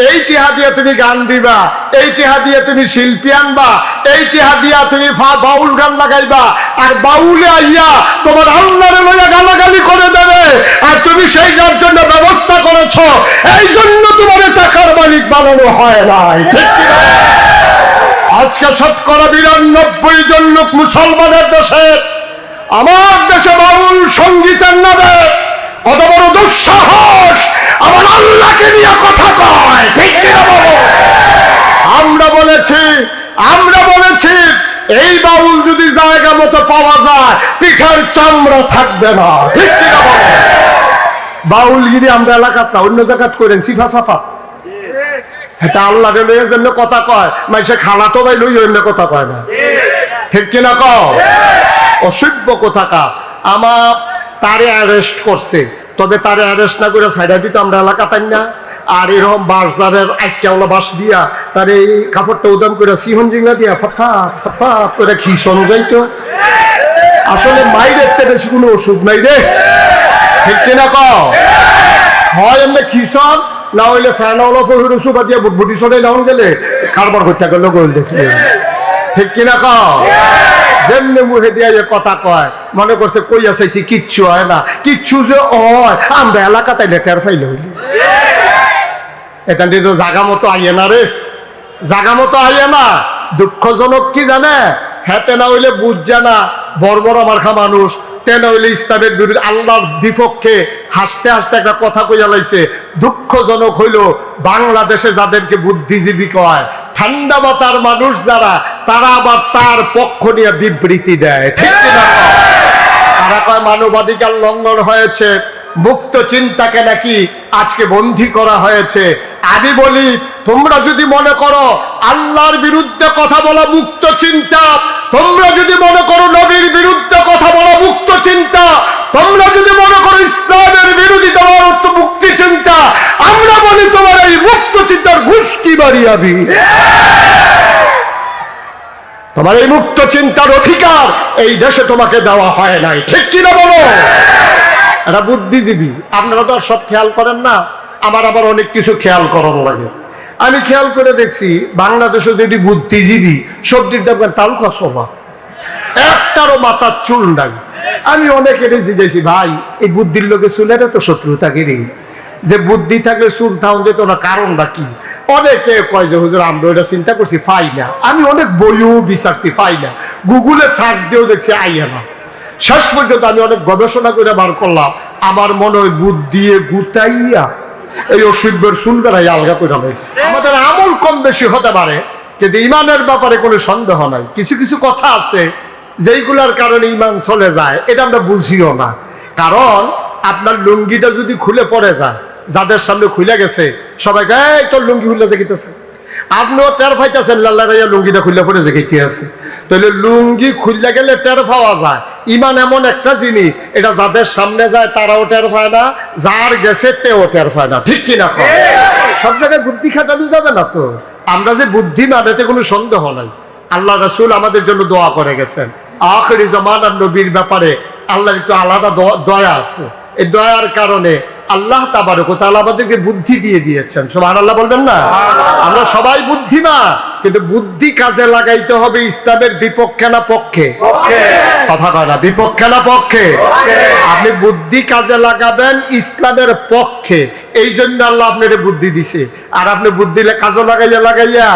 এই টিহা দিয়ে তুমি গান দিবা, এই টিহা দিয়ে তুমি শিল্পী আনবা, এই টিহা দিয়া তুমি বাউল গান লাগাইবা, আর বাউলে আইয়া তোমার আল্লাহরে লইয়া গালাগালি করে দেবে, আর তুমি সেই যার জন্য ব্যবস্থা করেছো, এই জন্য তোমার টাকার মালিক বানানো হয় নাই। ঠিক কিনা? আজকে ৯২% লোক মুসলমানের দেশে, আমার দেশে বাউল সঙ্গীতের নামে কত বড় দুঃসাহস আমার আল্লাহকে নিয়ে কথা কয়। ঠিক কিনা বলো? আমরা বলেছি এই বাউল যদি জায়গা মতো পাওয়া যায় পিঠার চামড়া থাকবে না। ঠিক কিনা বলো? বাউলগিরি আমরা এলাকাত না, অন্য জায়গাত করেন সিফা সাফা। এটা আল্লাহ লইয়ের জন্য কথা কয়, মাইসে খালা তো ভাই লই অন্য কথা কয় না। ঠিক কিনা কও? অসভ্য কোথাকার। আমার তারে অ্যারেস্ট করছে, তবে তারে অ্যারেস্ট না করে সাইডা দিত আমরা এলাকা তাই না। আর এরকম বাজারের আইটাওয়ালা বাস দিয়া তার এই কাপড়টা উদাম করে সিহন জিংলা দিয়া ফটফাট ফটফাট করে খিসন যাইতো। আসলে মাইরের তে বেশি কোনো ওষুধ নাই রে। ঠিক কিনা কও? হয় এমনি খিসন, না হইলে ফ্যান ওলা ফহির সুবা দিয়া বুটবুটি সরাই লাউন গেলে কারবার করতে গেল গোল দেখি। ঠিক কিনা কও? যেমনি মুখে দিয়া যে কথা কয় মনে করছে কইয়া চাইছি কিচ্ছু হয় না, কিচ্ছু যে হয় আমরা এলাকাতে লেটার ফাইল হইলি। এটা তো জাগা মতো আইয়ে না রে, জাগা মতো আইয়ে না। দুঃখজনক কি জানে, হেতে না হইলে বুঝছে না বড় বড় মার্খা মানুষ, তেন হইলে ইসলামের বিরুদ্ধে আল্লাহর বিপক্ষে হাসতে হাসতে একটা কথা কইয়া লাইছে। দুঃখজনক হইল বাংলাদেশে যাদেরকে বুদ্ধিজীবী কয়, ঠান্ডা মাথার মানুষ যারা, তারা আবার তার পক্ষ নিয়ে বিবৃতি দেয়। ঠিক কিনা? তারা কয় মানবাধিকার লঙ্ঘন হয়েছে, মুক্ত চিন্তাকে নাকি আজকে বন্দী করা হয়েছে। আমি বলি, তোমরা যদি মনে করো আল্লাহর বিরুদ্ধে কথা বলা মুক্ত চিন্তা, তোমরা যদি মনে করো নবীর বিরুদ্ধে কথা বলা মুক্ত চিন্তা, তোমরা যদি মনে করো ইসলামের বিরোধিতা মুক্তি চিন্তা, আমরা বলি তোমার এই মুক্ত চিন্তার গোষ্ঠী বাড়িয়াবি। তোমার এই মুক্ত চিন্তার অধিকার এই দেশে তোমাকে দেওয়া হয় নাই। ঠিক কিনা বলো? এটা বুদ্ধিজীবী। আপনারা তো সব খেয়াল করেন না, আমার আবার অনেক কিছু খেয়াল করানো লাগে। আমি খেয়াল করে দেখছি বাংলাদেশে যেটি বুদ্ধিজীবী সবটির দেখবেন তালুকা স্বভাব, একটারও মাথার চুল নাই। আমি অনেকের জিজ্ঞেসি, ভাই এই বুদ্ধির লোকে চুলের তো শত্রুতা কিনি, যে বুদ্ধি থাকলে চুল থাউন যেত না, কারণটা কি? অনেকে কয় যে হুজুর আমরা ওটা চিন্তা করছি পাই না। আমি অনেক বইও বিচারছি পাই না, গুগলে সার্চ দিয়েও দেখছি আইয়া না। শেষ পর্যন্ত আমি অনেক গবেষণা করে বার করলাম, আমার মনে হয় বুদ্ধি গুতাইয়া এই অসভ্যের চুলবেলায় আলগা করে রয়েছে। আমাদের আমল কম বেশি হতে পারে, কিন্তু ইমানের ব্যাপারে কোনো সন্দেহ নাই। কিছু কিছু কথা আছে যেইগুলার কারণে ইমান চলে যায়, এটা আমরা বুঝিও না। কারণ আপনার লুঙ্গিটা যদি খুলে পড়ে যায়, যাদের সামনে খুলে গেছে সবাই এই তোর লুঙ্গি খুলে জেগেছে, আপনিও টের পাইতেছেন লাল্লা রাইয়া লুঙ্গিটা খুলে পড়ে জেগেতে আছে। তাহলে লুঙ্গি খুললে গেলে টের পাওয়া যায়। ইমান এমন একটা জিনিস, এটা যাদের সামনে যায় তারাও টের পায় না, যার গেছে তেও টের পায় না। ঠিক কিনা? সব জায়গায় বুদ্ধি খাটানো যাবে না তো। আমরা যে বুদ্ধিমান এতে কোনো সন্দেহ নাই। আল্লাহ রাসূল আমাদের জন্য দোয়া করে গেছেন। আখিরি জামানার নবীর ব্যাপারে আল্লাহর একটু আলাদা দয়া আছে। এই দয়ার কারণে আল্লাহ তাবারক ওয়া তাআলা আমাদেরকে বুদ্ধি দিয়ে দিয়েছেন। সুবহানাল্লাহ বলবেন না? আমরা সবাই বুদ্ধিমান, কিন্তু বুদ্ধি কাজে লাগাইতে হবে ইসলামের বিপক্ষে না পক্ষে? কথা কয় না, বিপক্ষে না পক্ষে? আপনি বুদ্ধি কাজে লাগাবেন ইসলামের পক্ষে, এই জন্য আল্লাহ আপনার বুদ্ধি দিছে। আর আপনি বুদ্ধি কাজে লাগাইয়া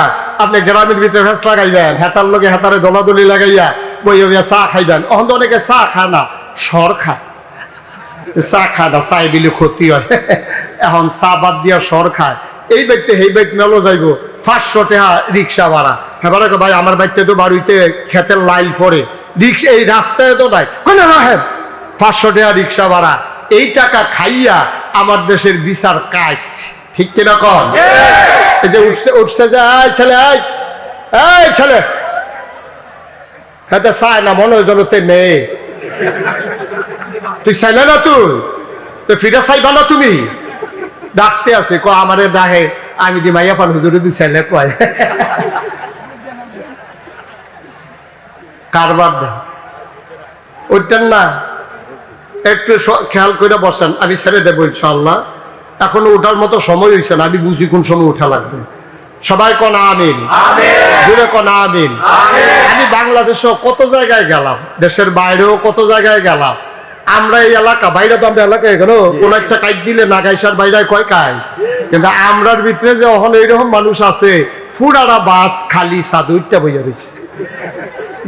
আপনি গ্রামের ভিতরে ফেস লাগাইবেন, হেতার লগে হেতারে দলাদলি লাগাইয়া বইয়া চা খাইবেন। অহন তো অনেকে চা খায় না, সর খায়। চা খায় না, চাই বিলে ক্ষতি হয়। এখন চা বাদ দিয়া সর খায়। এই ব্যক্তি এই ব্যক্তি মেলো যাইব 500 টাকা রিক্সা ভাড়া। হ্যাঁ ভাই আমার বাড়িতে তো বাড়িতে খেতের লাইল পরে রিক্সা, এই রাস্তায় তো নাই, হ্যাঁ 500 টাকা রিক্সা ভাড়া। এই টাকা খাইয়া আমার দেশের বিচার কাজ। ঠিক কিনা কন? এই যে উঠছে যে ছেলে, এই ছেলে হাতে চায় না, মনে হয় যেন তে মেয়ে। তুই চাইলে না, তুই ফিরে চাইবা না? তুমি ডাকতে আছে ক আমারে ডাহে, আমি দি মাইয়া পান হুজুরে তুই চাইলে কয় কারবার দেয় ওইটার না। একটু খেয়াল করে বসেন, আমি ছেড়ে দেবো ইনশাআল্লাহ। এখনো ওঠার মতো সময় হয়েছে না, আমি বুঝি কোন সময় উঠা লাগবে। সবাই কোন আমিন, জুড়ে কোন আমিন। আমি বাংলাদেশেও কত জায়গায় গেলাম, দেশের বাইরেও কত জায়গায় গেলাম। আমরা এই এলাকা, বাইরে তো আমরা এলাকায় গেল কোন ইচ্ছা কাইট দিলে না গাইসার বাইরে কয় কাই, কিন্তু আমরার ভিতরে যে এখন এইরকম মানুষ আছে ফুরারা বাস খালি সাদুইটা বইয়া দিচ্ছে।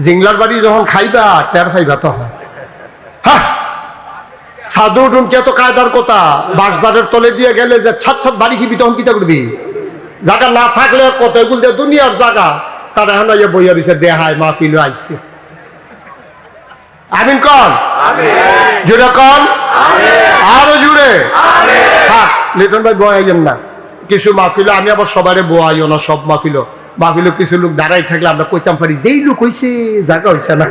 জিংলার বাড়ি যখন খাইবা টের খাইবা তখন হ্যাঁ সাধু উঠুন কে তো কায়দার কথা, বাসদারের তলে দিয়ে গেলে যে ছাদ ছাদ বাড়ি খিবি তখন কিতা করবি, জায়গা না থাকলে কত এগুলো দিয়ে দুনিয়ার জায়গা তার এখন বইয়া দিছে দেহায় মাহফিল আইছে। আমিন কন, জুড়ে কন, আরো জুড়ে। হ্যাঁ লিটন ভাই বয়াইয়েন না কিছু মাহফিল, আমি আবার সবারে বয়াইও না, সব মাহফিল কিছু লোক দাঁড়াই থাকলে আমরা কইতাম পারি যেই লোক হইছে জায়গা হইছে না।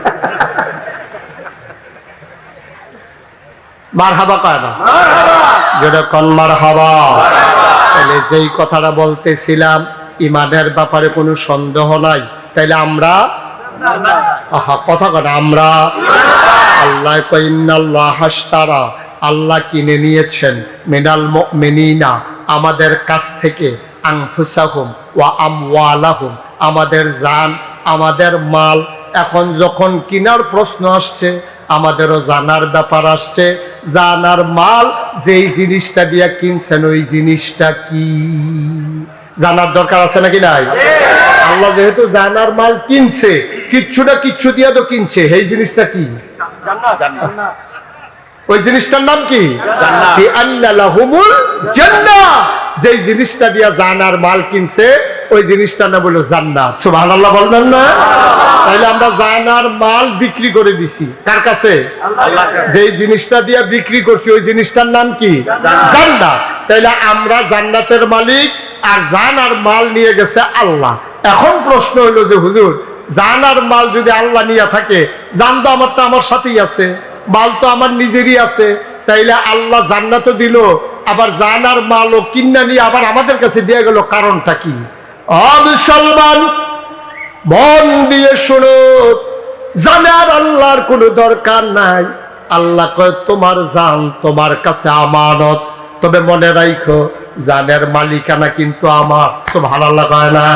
মার হাবা কয় না, যেরকম মার হাবা। তাহলে যেই কথাটা বলতেছিলাম ইমানের ব্যাপারে কোনো সন্দেহ নাই, তাইলে আমরা কথা কথা আমরা আল্লাহ ইন্নাল্লাহ হাশতারা, আল্লাহ কিনে নিয়েছেন মিনাল মুমিনিনা আমাদের কাছ থেকে আনফুসাহুম ওয়া আমওয়ালাহুম আমাদের জান আমাদের মাল। এখন যখন কিনার প্রশ্ন আসছে আমাদেরও জানার ব্যাপার আসছে, জানার মাল যেই জিনিসটা দিয়া কিনছেন ওই জিনিসটা কি জানার দরকার আছে নাকি নাই? আল্লাহ যেহেতু জানার মাল কিনছে, কিচ্ছু না কিচ্ছু দিয়া তো কিনছে, এই জিনিসটা কি? ওই জিনিসটার নাম কি? যেই জিনিসটা দিয়া জানার মাল কিনছে ওই জিনিসটার নাম হলো জান্নাত। সুবহানাল্লাহ বলবেন না? তাইলে আমরা জানার মাল বিক্রি করে দিছি কার কাছে? যেই জিনিসটা দিয়া বিক্রি করছি ওই জিনিসটার নাম কি? জান্নাত। তাইলে আমরা জান্নাতের মালিক, আর জানার মাল নিয়ে গেছে আল্লাহ। এখন প্রশ্ন হলো যে হুজুর জানার মাল যদি আল্লাহ নিয়ে থাকে, জান তো আমারটা আমার সাথেই আছে, মাল তো আমার নিজেরই আছে, তাইলে আল্লাহ জান্নাতও দিল আবার জানার মালও কিন্না নিয়ে আবার আমাদের কাছে দিয়ে গেল, কারণটা কি? মুসলমান মন দিয়ে শুনো, জানার আল্লাহর কোনো দরকার নাই। আল্লাহ কয় তোমার জান তোমার কাছে আমানত, তবে মনে রাখো জানের মালিকানা কিন্তু আমার। সুবহানাল্লাহ কয় না?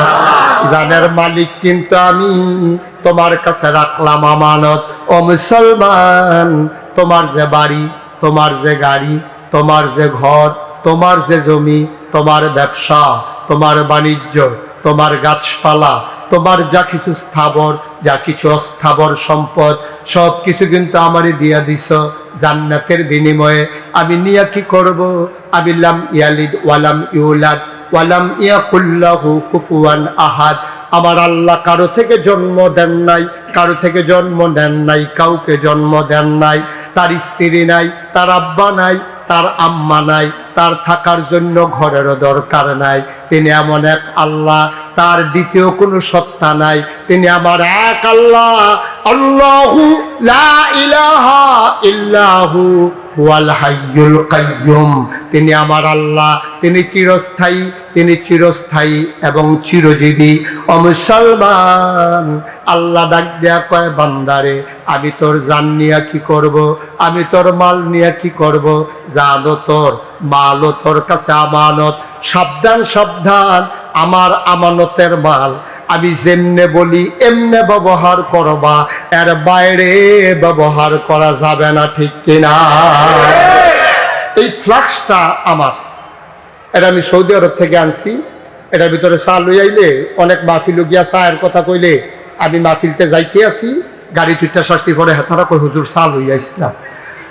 জানের মালিক কিন্তু আমি, তোমার কাছে রাখলাম আমানত। ও মুসলমান, তোমার যে বাড়ি, তোমার যে গাড়ি, তোমার যে ঘর, তোমার যে জমি, তোমার ব্যবসা, তোমার বাণিজ্য, তোমার গাছপালা, তোমার যা কিছু স্থাবর যা কিছু অস্থাবর সম্পদ সব কিছু কিন্তু আমারই দিয়া দিছ জান্নাতের বিনিময়ে। আমি নিয়ে কি করব? আমি লাম ইয়ালিদ ওয়ালাম ইউলাদ ওয়ালাম ইয়াকুল লাহু কুফুয়ান আহাদ। আমার আল্লাহ কারো থেকে জন্ম দেন নাই, কারো থেকে জন্ম দেন নাই, কাউকে জন্ম দেন নাই। তার স্ত্রী নাই, তার আব্বা নাই, তার আম্মা নাই, তার থাকার জন্য ঘরেরও দরকার নাই। তিনি এমন এক আল্লাহ, তার দ্বিতীয় কোনো সত্তা নাই। তিনি আমার এক আল্লাহ, আল্লাহু লা ইলাহা ইল্লাহু ওয়াল হাইয়ুল কাইয়ুম। তিনি আমার আল্লাহ, তিনি চিরস্থায়ী, তিনি চিরস্থায়ী এবং চিরজীবী। ও মুসলমান, আল্লাহ ডাক দেয়া কয় বান্দারে আমি তোর জান নিয়া কি করব, আমি তোর মাল নিয়া কি করব? জানো তোর মালও তোর কাছে আমানত। সাবধান সাবধান, আমার আমানতের মাল আমি যেমনে বলি এমনে ব্যবহার করবা, এর বাইরে ব্যবহার করা যাবে না, ঠিক কিনা? এই ফ্লাক্সটা আমার, এটা আমি সৌদি আরব থেকে আনছি। এটার ভিতরে চা লই আইলে অনেক মাহফিল গিয়া চায়ের কথা কইলে আমি মাহফিলতে যাইতে আসি, গাড়ি তুইটা সারছি পরে হেতারা কই হুজুর চা লই আইসলাম।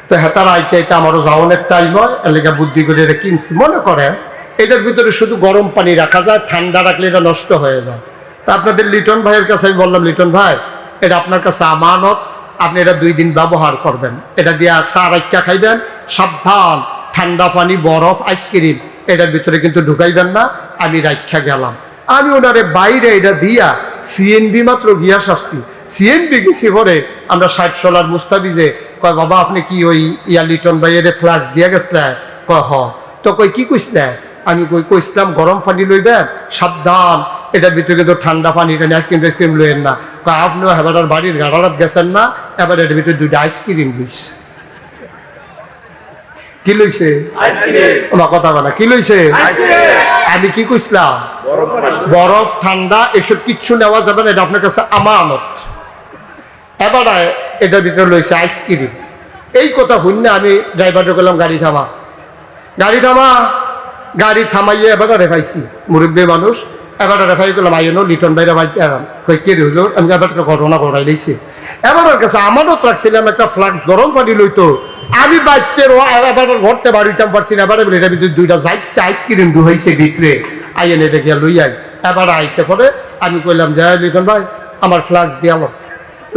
তো হেতারা আইতে আইতে আমারও যাওয়ানের টাইম হয়, এলাকা বুদ্ধি করে এটা কিনছি। মনে করে এটার ভিতরে শুধু গরম পানি রাখা যায়, ঠান্ডা রাখলে এটা নষ্ট হয়ে যায়। তা আপনাদের লিটন ভাইয়ের কাছে আমি বললাম, লিটন ভাই এটা আপনার কাছে আমানত, আপনি এটা 2 দিন ব্যবহার করবেন, এটা দিয়ে চা রাখা খাইবেন, সাবধান ঠান্ডা পানি বরফ আইসক্রিম এটার ভিতরে কিন্তু ঢুকাইবেন না। আমি রাখা গেলাম, আমি ওনারে বাইরে এটা দিয়া সিএনবি মাত্র গিয়া আসছি। সিএনবি গেছি পরে আমরা 60 সোলার মুস্তাবিজে কয় বাবা আপনি কি ওই লিটন ভাইয়ের ফ্লাক্স দিয়া গেছিলেন? কয় হ। তো কই কি কইসলেন? আমি কইসলাম গরম পানি লইবেন, সাবধান এটার ভিতরে কিন্তু ঠান্ডা পানি, এটা আইসক্রিম টাইসক্রিম লইয়েন না। কয় আপনিও এবার বাড়ির গাড়ারাত গেছেন না, এবার এটার ভিতরে 2টা আইসক্রিম লইস। কি লইছে আমার কথা বলা কি লইছে আমি কি কইছিলাম বরফ ঠান্ডা এসব কিচ্ছু নেওয়া যাবে না, এটা আপনার কাছে আমানত। এবার এটার ভিতরে লইছে আইসক্রিম। এই কথা হইন না আমি ড্রাইভারকে বললাম গাড়ি থামা, গাড়ি থামা। গাড়ি থামাইয়ে এবার রেফাইছি, মুরব্বী মানুষ। এবার রেফাই করলাম আইনো লিটন ভাইরা বাড়িতে আরাম কই কে হইল। আমি এবার একটা ঘটনা ঘটাই লইছি। এবার কাছে আমানত রাখছিলাম একটা ফ্লাক্স গরম পানি লইতো। আমি বাড়িতে এবার ঘরতে বাড়িতাম পারছি না। এবার এটার ভিতরে দুইটা যাইতে আইসক্রিম ঢুকাইছে ভিতরে, আইয়েন এটা গিয়া লই আই। এবার আইসে পরে আমি কইলাম যে লিটন ভাই আমার ফ্লাক্স দিয়ালো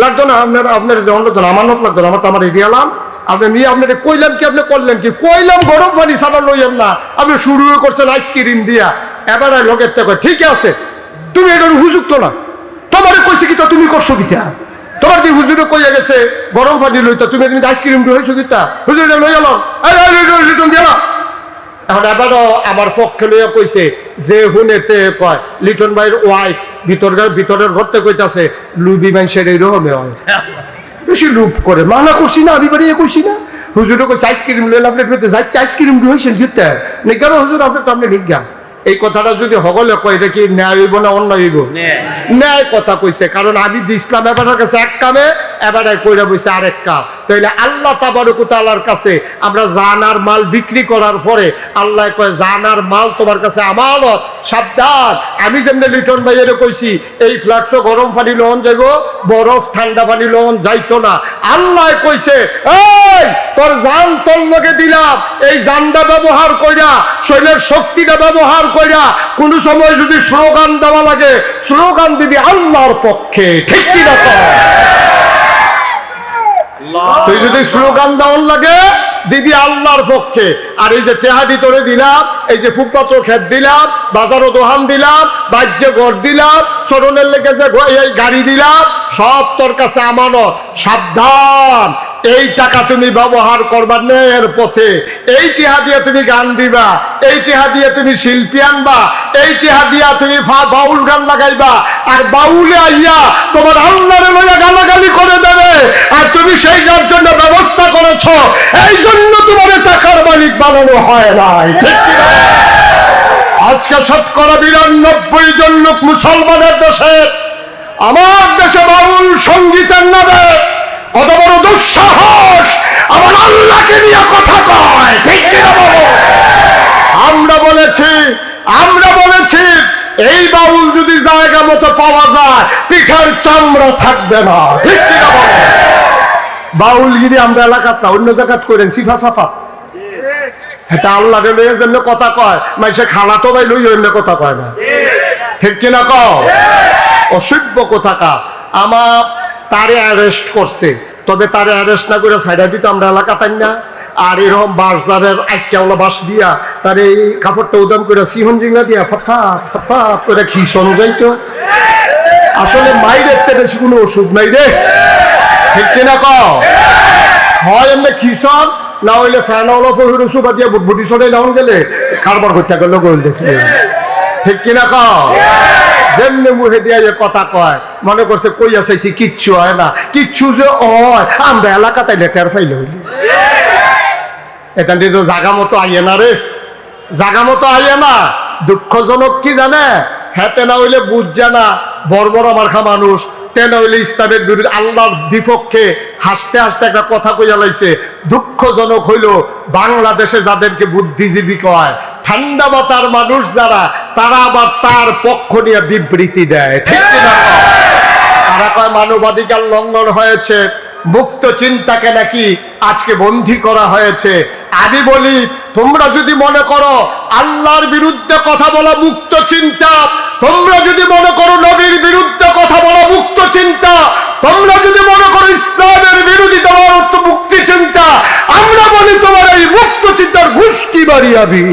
লাগতো না, আপনার লাগতো না, আমানত লাগতো না, আমার তো আমার এই দিয়ালাম। আপনি নিয়ে আপনার কইলাম কি, আপনি করলেন কি? কইলাম গরম পানি ছাড়া লইয়াম না, আপনি শুরু করছেন আইসক্রিম দিয়া। এবার লোকের থেকে ঠিক আছে তুমি এটার উপযুক্ত না, তোমার কইছে কি তুমি করছো কিটা? তোমার দিয়ে হুজুরে কইয়া গেছে গরম পানি লইতা, তুমি কিন্তু আইসক্রিম হয়েছো কিটা? হুজুর লই এলাম লিটন দিয়া। এখন এবারও আমার পক্ষে লইয়া কইছে যে হুনেতে কয় লিটন ভাইয়ের ওয়াইফ ভিতরের ঘরতে কইতাছে লুবি মানুষের এইরকমে হয়, বেশি লুপ করে। মানা করছি না, আমি বাড়িয়ে কইছি না। হুজুরে কইছে আইসক্রিম লইলে আপনার যাইতে আইসক্রিম হয়েছেন জিততে কেন হুজুর আপনার তো আপনি নিজ্ঞা। এই কথাটা যদি হগলে কয় এটা কি ন্যায় হইব না অন্য হইব? ন্যায় কথা কইছে, কারণ আমি দিছিলাম এবার কাছে এক কামে, এবার কইরা বইছে আরেক কাম। তাইলে আল্লাহ তাবারক ওয়া তাআলার কাছে আমরা জানার মাল বিক্রি করার পরে আল্লাহ কয় জানার মাল তোমার কাছে আমানত, সাবধান। আমি যেমনি লিটন ভাইয়ের কইছি এই ফ্লাক্সও গরম পানি লন যাইব, বরফ ঠান্ডা পানি লন যাইতো না। আল্লাহ কইছে এই তোর জান তোর লগে দিলাম, এই জানটা ব্যবহার কইরা শরীরের শক্তিটা ব্যবহার কইরা কোন সময় যদি স্লোগান দেওয়া লাগে স্লোগান দিবি আল্লাহর পক্ষে, ঠিক কি না? তুই যদি স্লোগান দেওয়ার লাগে দিবি আল্লাহর পক্ষে। আর এই যে তেহাদি তোরে দিলাম, এই যে ফুটপাত্র খেত দিলাম, বাজারও দোহান দিলাম, বাহ্য ঘর দিলাম, সরণের লেগে যে এই গাড়ি দিলাম, সব তোর কাছে আমানত। সাবধান, এই টাকা তুমি ব্যবহার করবা ন্যায়ের পথে। এই টিহা দিয়ে তুমি গান দিবা, এই টিহা দিয়ে তুমি শিল্পী আনবা, এই টিহা দিয়া তুমি বাউল গান লাগাইবা। আর বাউলে আইয়া তোমার আল্লাহরে লইয়া গালাগালি করে দেবে, আর তুমি সেই যার জন্য ব্যবস্থা করেছ, এই জন্য তোমার টাকার মালিক বানানো হয় নাই, ঠিক কিনা? আজকে ৯২% লোক মুসলমানের দেশে, আমার দেশে বাউল সঙ্গীতের নামে কত বড় দুঃসাহস আমার আল্লাহকে নিয়ে কথা কয়, ঠিক কিনা বলো? আমরা বলেছি এই বাউল যদি জায়গা মতো পাওয়া যায় পিঠের চামড়া থাকবে না, ঠিক কিনা বলো? বাউলগিরি আমরা এলাকাত না, অন্য জায়গাত করেন সিফা সাফা। এটা আল্লাহ লইয়া জন্য কথা কয়, মানুষে খানা তো ভাই লই অন্য কথা কয় না, ঠিক কিনা কও? অসভ্য কোথাকা। আমার তারে অ্যারেস্ট করছে, তবে তারে অ্যারেস্ট না করে সাইডা দিত আমরা এলাকাতাই না। আর এরকম বাজারের আইটাওয়ালা বাস দিয়া তার এই কাপড়টা উদাম করে সিহন জিঙ্গা দিয়া ফটফাট ফটফাট করে খিসন যাইতো। আসলে মাইরের তে বেশি কোনো ওষুধ নাই রে, ঠিক কিনা কও? হয় এমনি খিসন, না হইলে ফ্যানওয়ালা ফহির সুবা দিয়া বুটবুটি সরে লাউন গেলে কারবার করতে গেল গোল দেখলে, ঠিক কিনা কও? যেমনি মুখে দিয়ে কথা কয় মনে করছে কইয়া চাইছি কিচ্ছু হয় না, কিচ্ছু যে হয় আমরা এলাকাতে লেটার ফাইলে হইলি। এখান থেকে তো জাগা মতো আইয়ে না রে, জাগা মতো আইয়ে না। দুঃখজনক কি জানে, হেতে না হইলে বুঝছে না বড় বড় মার্খা মানুষ, তেনা হইলে ইসলামের বিরুদ্ধে আল্লাহর বিপক্ষে হাসতে হাসতে একটা কথা কইয়া লাইছে। দুঃখজনক হইল বাংলাদেশে যাদেরকে বুদ্ধিজীবী কয়, ঠান্ডা মাথার মানুষ যারা, তারা আবার তার পক্ষ নিয়ে বিবৃতি দেয়, ঠিক কিনা? তারা কয় মানবাধিকার লঙ্ঘন হয়েছে, মুক্ত চিন্তাকে নাকি আজকে বন্দী করা হয়েছে। আমি বলি তোমরা যদি মনে করো আল্লাহর বিরুদ্ধে কথা বলা মুক্ত চিন্তা, তোমরা যদি মনে করো নবীর বিরুদ্ধে কথা বলা মুক্ত চিন্তা, তোমরা যদি মনে করো ইসলামের বিরোধিতা মুক্তি চিন্তা, আমরা বলি তোমার এই মুক্ত চিন্তার গোষ্ঠী বাড়িয়াবি।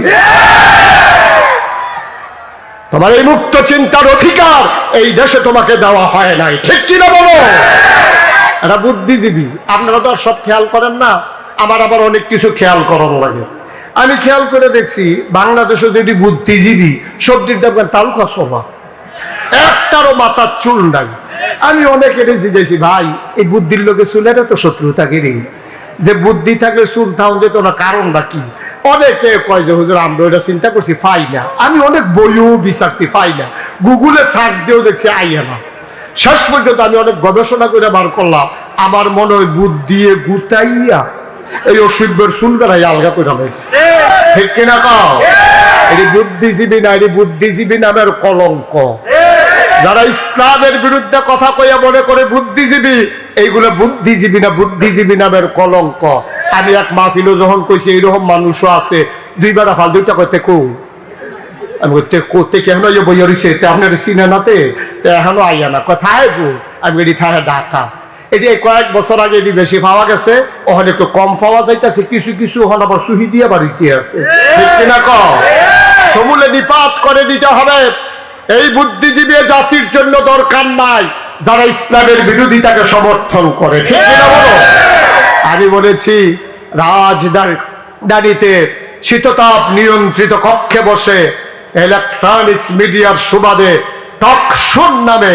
তোমার এই মুক্ত চিন্তার অধিকার এই দেশে তোমাকে দেওয়া হয় নাই, ঠিক কিনা বলো? এটা বুদ্ধিজীবী। আপনারা তো সব খেয়াল করেন না, আমার আবার অনেক কিছু খেয়াল করানো লাগে। আমি খেয়াল করে দেখছি বাংলাদেশে যদি বুদ্ধিজীবী সবজির দেখবেন তালুকা সভা, একটারও মাথার চুল নাই। আমি অনেকেরই জিজ্ঞেসি ভাই এই বুদ্ধির লোকে চুলের তো শত্রুতা গিরি, যে বুদ্ধি থাকলে চুল থাউন যেত না, কারণটা কি? অনেকে কয় যে হুজুর আমরা ওটা চিন্তা করছি, পাই না। আমি অনেক বইও বিচারছি, পাই না। গুগলে সার্চ দিয়েও দেখছি আইয়া না। শেষ পর্যন্ত আমি অনেক গবেষণা করে বার করলাম, আমার মনে হয় বুদ্ধি গুতাইয়া এই অসভ্যের চুল বেড়াই আলগা করে রয়েছে। ঠিক কিনা কও? এটি বুদ্ধিজীবী না, এটি বুদ্ধিজীবী নামের কলঙ্ক। যারা ইসলামের বিরুদ্ধে কথা কইয়া মনে করে বুদ্ধিজীবী, এইগুলো বুদ্ধিজীবী না, বুদ্ধিজীবী নামের কলঙ্ক। আমি এক মাহফিলও যখন কইছি এইরকম মানুষও আছে, দুইবার ফাল দুইটা করতে কৌ আমি করতে কেন বইয়া রয়েছে আপনার চিনে নাতে এখনো আইয়া না কোথায় গো, আমি এটি থাকা ঢাকা। এটি কয়েক বছর আগে এটি বেশি পাওয়া গেছে, ওখানে একটু কম পাওয়া যাইতেছে, কিছু কিছু ওখানে আবার সুহি দিয়ে বাড়িতে আছে। ঠিক কিনা কও? সমূলে নিপাত করে দিতে হবে। এই বুদ্ধিজীবী জাতির জন্য দরকার নাই যারা ইসলামের বিরোধিতাকে সমর্থন করে। ঠিক কিনা বলো? আমি বলেছি রাজধানীতে শীততাপ নিয়ন্ত্রিত কক্ষে বসে ইলেকট্রনিক্স মিডিয়ার সুবাদে টকশোর নামে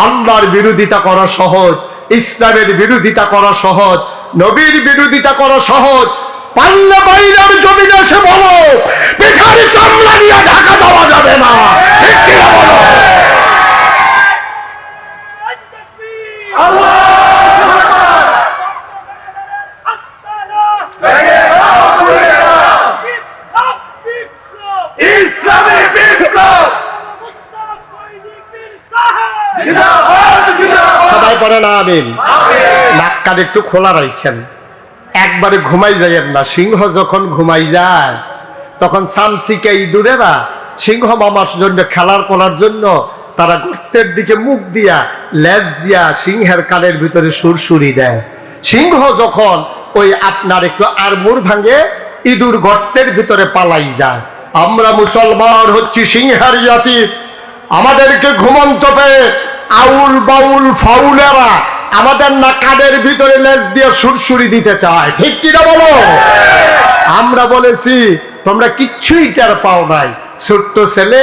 আল্লাহর বিরোধিতা করা সহজ, ইসলামের বিরোধিতা করা সহজ, নবীর বিরোধিতা করা সহজ। পাল্লা বাইরের জমিনে এসে বলো পিঠারি চামড়া নিয়ে ঢাকা যাওয়া যাবে না। ঠিক কিনা বলো? সবাই পড়ে না আমিন। নাক কান একটু খোলা রাখেন, একবারে ঘুমাই যাইয়েন না। সিংহ যখন ঘুমাই যায় তখন সামসিকে ইঁদুরেরা সিংহ মামার জন্য খেলার করার জন্য তারা গর্তের দিকে মুখ দিয়া লেজ দিয়া সিংহের কানের ভিতরে সুরসুরি দেয়। সিংহ যখন ওই আপনার একটু আড়মুড় ভাঙে, ইঁদুর গর্তের ভিতরে পালাই যায়। আমরা মুসলমান হচ্ছি সিংহের জাতি। আমাদেরকে ঘুমন্ত পেয়ে আউল বাউল ফাউলেরা আমাদের না কানের ভিতরে লেজ দিয়ে সুরসুরি দিতে চায়। ঠিক কিনা বলো? আমরা বলেছি তোমরা কিচ্ছুই টের পাও নাই। ছোট্ট ছেলে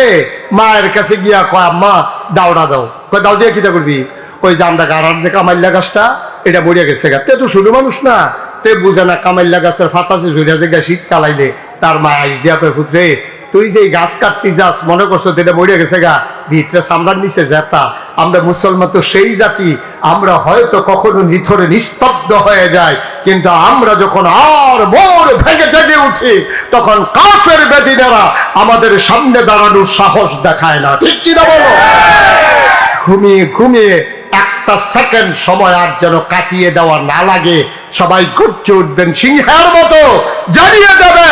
মায়ের কাছে গিয়া কয় আম্মা দাওড়া দাও, কয় দাও দিয়ে কিটা করবি? ওই যে আমরা গাড়ার যে কামাইল্লা গাছটা এটা মরিয়া গেছে গা, তে তো ছোট মানুষ না, তে বুঝে না কামাইল্লা গাছের ফাতাসে ঝুড়িয়া যে শীত কালাইলে তার মা আইস দিয়া কয় পুত্রে তুই যে গাছ কাটতে যাস মনে করছো এটা মরিয়া গেছে গা, ভিতরে চামড়ার নিচে যেতা। আমরা মুসলমান তো সেই জাতি, আমরা হয়তো কখনো নিথরে নিস্তব্ধ হয়ে যায়, কিন্তু আমরা যখন আর মোর ভেঙে জেগে উঠি তখন কাফের বেদিনেরা আমাদের সামনে দাঁড়ানোর সাহস দেখায় না। ঠিক কিনা বলো? ঘুমিয়ে ঘুমিয়ে একটা সেকেন্ড সময় আর যেন কাটিয়ে দেওয়া না লাগে। সবাই গর্জে উঠবেন সিংহের মতো, জানিয়ে দেবে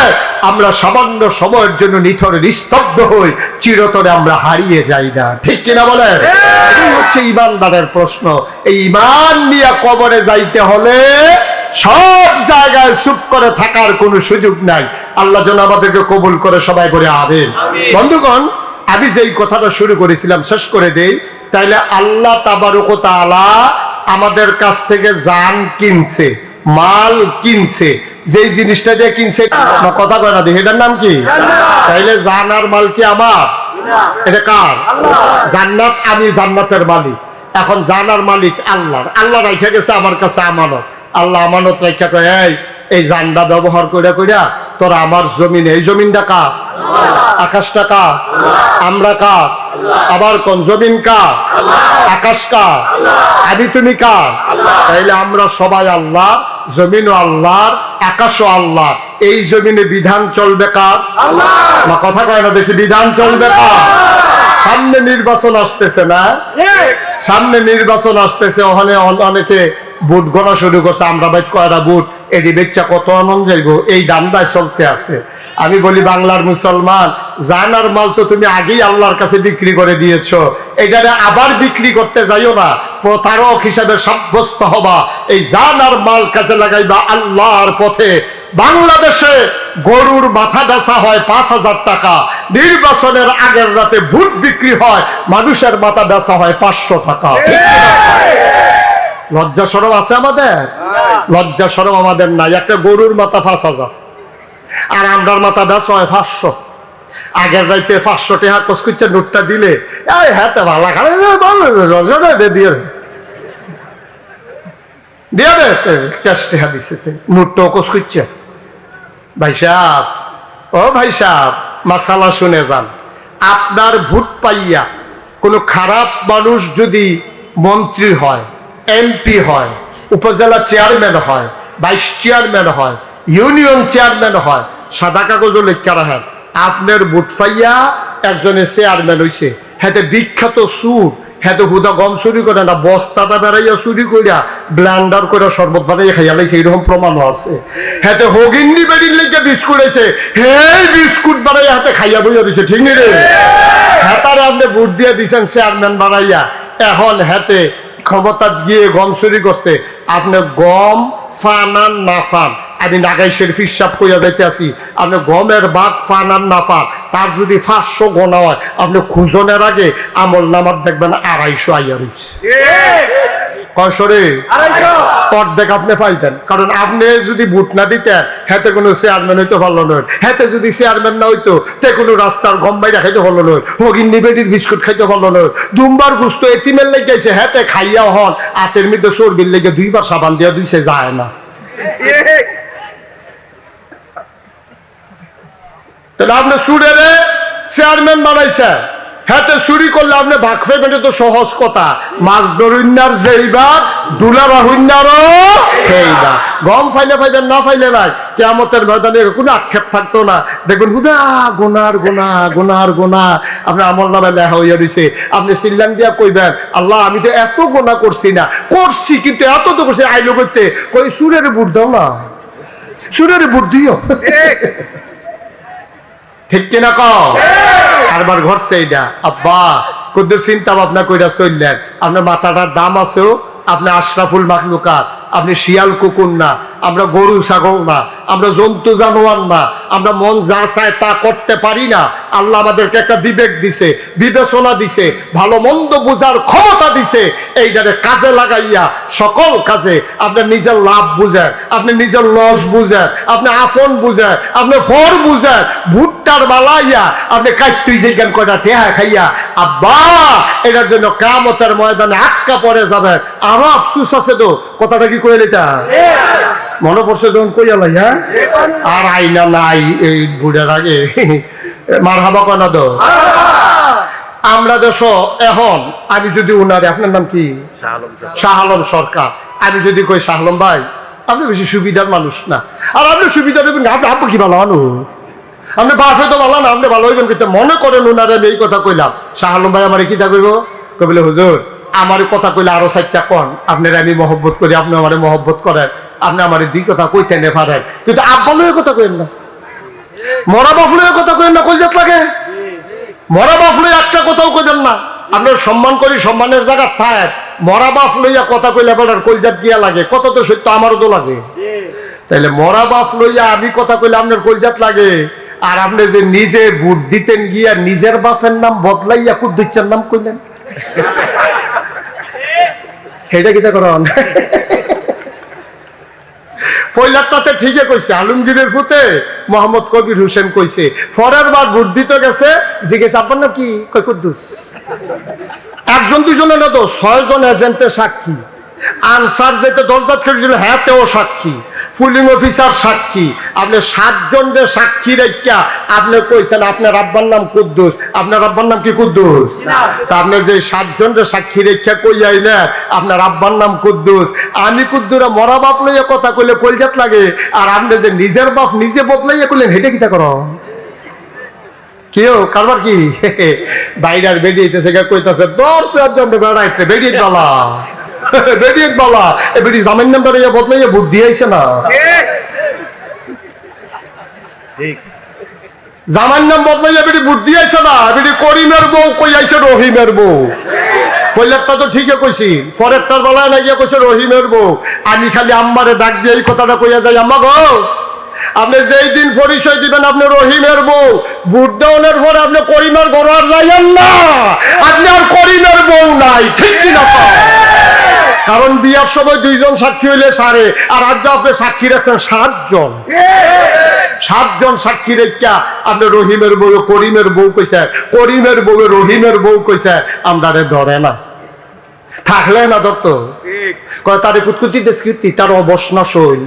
আমরা সামান্য সময়ের জন্য নিথরে নিস্তব্ধ হই, চিরতরে আমরা হারিয়ে যাই না। ঠিক কিনা বলেন? এই হচ্ছে ইমানদারের প্রশ্ন। এই ইমান নিয়ে কবরে যাইতে হলে সব জায়গায় চুপ করে থাকার কোনো সুযোগ নাই। আল্লাহ যেন আমাদেরকে কবুল করে, সবাই করে আমিন। বন্ধুগণ, আমি যেই কথাটা শুরু করেছিলাম শেষ করে দেই। তাইলে আল্লাহ তাবারক ওয়া তাআলা আমাদের কাছ থেকে জান কিনছে, মাল কিনছে। যেই জিনিসটা দিয়ে কিনছে কথা কয় না, এটার নাম কি? তাইলে জান আর মাল কি আমার? এটা কার? জান্নাত, আমি জান্নাতের মালিক। এখন জান আর মালিক আল্লাহ। আল্লাহ রাখা গেছে আমার কাছে আমানত। আল্লাহ আমানত রাখা কয় এই জানটা ব্যবহার কইরা কইরা তোরা আমার জমিন, এই জমিনটা কার? আকাশটা কার? আমরা কার? আবার কোন জমিন কার? আকাশ কার? আমি তুমি কার? তাইলে আমরা সবাই আল্লাহ, জমিনও আল্লাহর, আকাশও আল্লাহ। এই জমিনে বিধান চলবে কার? না কথা কয় না দেখি, বিধান চলবে কার? সামনে নির্বাচন আসতেছে না? সামনে নির্বাচন আসতেছে, ওখানে অনেকে বুট গণা শুরু করছে। আমরা বাইত কয়টা বুট, এটি বেচা কত আনন্দ যাইব, এই দান্দায় চলতে আছে। আমি বলি বাংলার মুসলমান, জানার মাল তো তুমি আগেই আল্লাহর কাছে বিক্রি করে দিয়েছো, এটারে আবার বিক্রি করতে যাইও না, প্রতারক হিসাবে সাব্যস্ত হবা। এই জানার মাল কাজে লাগাইবা আল্লাহর পথে। বাংলাদেশে গরুর মাথা বেচা হয় ৫,০০০ টাকা, নির্বাচনের আগের রাতে ভোট বিক্রি হয়, মানুষের মাথা বেচা হয় ৫০০ টাকা। লজ্জা শরম আছে আমাদের? লজ্জা শরম আমাদের নাই। একটা গরুর মাথা ৫,০০০ আর আমরার মাথা বেচা হয় ৫০০। আগের রাইতে ৫০০ টাকা কসকুচ্চা নোটটা দিলে হ্যাঁ ভালো দিয়ে দিয়া দে ক্যাশ টেহা দিছে নোটটা কস করছে। ভাই সাহেব, ও ভাই সাহেব, মাসালা শুনে যান। আপনার ভোট পাইয়া কোনো খারাপ মানুষ যদি মন্ত্রী হয়, এমপি হয়, উপজেলা চেয়ারম্যান হয়, ভাইস চেয়ারম্যান হয়, ইউনিয়ন চেয়ারম্যান হয়, সাদা কাগজও লেখা রাখেন আপনার ভোট পাইয়া একজনের চেয়ারম্যান হইছে, হ্যাঁ বিখ্যাত সুর, হ্যাঁ হুদা গম চুরি করে না, বস্তাটা বেড়াইয়া চুরি করিয়া ব্লান্ডার করে শরবত বানাইয়া খাইয়া লাইছে, এরকম প্রমাণও আছে। হ্যাঁ হগিন্নি বেড়ির লেগে বিস্কুট আছে, হে বিস্কুট বানাইয়া হাতে খাইয়া বইয়া দিছে, ঠিক নি রে? হ্যাঁ তারা আপনি ভোট দিয়ে দিচ্ছেন চেয়ারম্যান বানাইয়া, এখন হাতে ক্ষমতা গিয়ে গম চুরি করছে। আপনি গম ফান আর না ফান, আমি নাগাইশের ফিসাব কইয়া যাইতে আছি, আপনি গমের বাঘ ফান আর না ফান, তার যদি 500 গোনা হয়, আপনি খুঁজনের আগে আমল নামার দেখবেন 250 আইয়া রয়েছে। কয়শরে অর্ধেক আপনি পাইতেন, কারণ আপনি যদি ভোট না দিতেন হেতে কোনো চেয়ারম্যান হইতে ভালো নয়, হেতে যদি চেয়ারম্যান না হইতো তে কোনো রাস্তার গম বাইরা খাইতে ভালো নয়, হগিন্নি বেডির বিস্কুট খাইতে ভালো নয়, দুমবার গুস্ত এতিমের লেগেছে হেতে খাইয়া হন, হাতের মধ্যে চর্বির লেগে 2 বার সাবান দিয়া দুইছে যায় না। তাহলে আপনি চুরেরে চেয়ারম্যান বানাইছে, হাতে চুরি করলে আপনি ভাগ পাইবেন, তো সহজ কথা। মাছ ধরুন্নার যেইবার দুলা বাহুন্নারও সেইবার, গম ফাইলে ফাইবেন না ফাইলে নাই, কিয়ামতের ময়দানে কোনো আক্ষেপ থাকতো না। দেখুন হুদা গোনার গোনা গোনার গোনা আপনার আমল নামে লেখা হইয়া দিছে। আপনি চিল্লান দিয়া কইবেন, আল্লাহ আমি তো এত গোনা করছি না, করছি কিন্তু এত তো করছি, আইলো করতে কই চুরের বুট দাও না, চুরের বুট দিও, ঠিক কিনা কও? আরবার ঘরছে এইটা। আব্বা কুদ্দুর চিন্তা ভাবনা কইরা চললেন, আপনার মাথাটার দাম আছেও, আপনি আশরাফুল মাখলুকাত, আপনি শিয়াল কুকুর না, আমরা গরু ছাগল না, আমরা জন্তু জানোয়ার না, আমরা মন যা চায় তা করতে পারি না। আল্লাহ আমাদেরকে একটা বিবেক দিছে, বিবেচনা দিছে, ভালো মন্দ বোঝার ক্ষমতা দিছে। এইটারে কাজে লাগাইয়া সকল কাজে আপনি নিজের লাভ বুঝেন, আপনি নিজের লস বুঝেন, আপনি আফন বুঝেন, আপনি ফর বুঝেন, ভুট্টার বালাইয়া আপনি কাইতুই যেখান কয়টা টেহা খাইয়া আব্বা এটার জন্য কিয়ামতের ময়দানে আটকা পড়ে যাবেন। আরো আফসুস আছে তো, কথাটা কি কইলে এটা মনে পড়ছে যখন কইয়া লাই, হ্যাঁ আর আইনা নাই এই বুড়ার আগে মারহাবা কনা দো। আমরা দেশ এখন আমি যদি উনারে, আপনার নাম কি? শাহ আলম সরকার। আমি যদি কই শাহ আলম ভাই আপনি বেশি সুবিধার মানুষ না, আর আপনি সুবিধা দেবেন আপনি, আপনি কি ভালো মানুষ, আপনি বাপে তো ভালো না, আপনি ভালো হইবেন কিন্তু মনে করেন উনারে আমি এই কথা কইলাম, শাহ আলম ভাই আমার কি তা কইব, কইলে হুজুর আমার কথা কইলে আরো 4টা কন, আপনার আমি মহব্বত করি, আপনি আমার মহব্বত করেন, আপনি আমার 2 কথা কইতে নে পারেন, কিন্তু আব্বা লয়ে কথা কইেন না, মরা বাপ লয়ে কথা কইেন না, কইজাত লাগে মরা বাপ লয়ে একটা কথাও কইবেন না। আপনার সম্মান করি, সম্মানের জায়গা থাক, মরা বাপ লইয়া কথা কইলে আপনার কলজাত গিয়া লাগে, কত তো সত্য আমারও তো লাগে। তাইলে মরা বাপ লইয়া আমি কথা কইলে আপনার কলজাত লাগে, আর আপনি যে নিজে ভোট দিতেন গিয়া নিজের বাপের নাম বদলাইয়া কুদ্দুচ্চার নাম কইলেন, সেটা কিতা করেন? পয়লারটাতে ঠিকই কইছে, আলমগীরের ফুতে মোহাম্মদ কবির হোসেন কইছে, পরের বার ভোট দিতে গেছে জিজ্ঞেস আপনার নাম কি, কই কুদ্দুস। 1 2 না তো 6 জন এজেন্টের সাক্ষী, আনসার যেতে দরজাত করেছিল হ্যাঁ তেও সাক্ষী, পুলিং অফিসার সাক্ষী, আপনি 7 জনের সাক্ষী রেখা আপনি কইছেন আপনার আব্বার নাম কুদ্দুস, আপনার আব্বার নাম কি কুদ্দুস? তা আপনি যে 7 জনের সাক্ষী রেখা কইয়াই না আপনার আব্বার নাম কুদ্দুস, আমি কুদ্দুরা মরা বাপ লইয়া কথা কইলে কলজাত লাগে, আর আপনি যে নিজের বাপ নিজে বদলাইয়া কইলেন হেটা কিতা করো কেউ কারবার কি বাইরের বেরিয়েছে কইতাছে 10 জন বেড়াইতে বেরিয়ে বলা বেরিয়ে বলা এবারে জামিন নাম্বার বদলাইয়া ভোট দিয়েছে না, জামার নাম বদলাইয়া বেটি ভোট দিয়েছে না, বেটি করিমের বউ কই আইছে রহিমের বউ। পয়লারটা তো ঠিকই কইছি, পরেরটার বেলায় লাগিয়া কইছে রহিমের বউ। আমি খালি আম্মারে ডাক দিয়ে এই কথাটা কইয়া যাই, আম্মা গো আপনি যেই দিন পরিচয় দিবেন আপনি রহিমের বউ, ভোট দেওয়ানোর পরে আপনি করিমের ঘর আর যাইয়েন না, আপনি আর করিমের বউ নাই, ঠিক কিনা? কারণ বিয়ার সময় 2 জন সাক্ষী হইলে সারে, আর আজ আপনি সাক্ষী রাখছেন 7 জন, 7 জন সাক্ষী রেখা আপনি রহিমের বউ করিমের বউ কইছে, করিমের বউ রহিমের বউ কইছে, আমরা ধরে না। থাকলে না ধরতো কয় তারে কুতকুতি দেশকৃতি তার অবসনা শৈল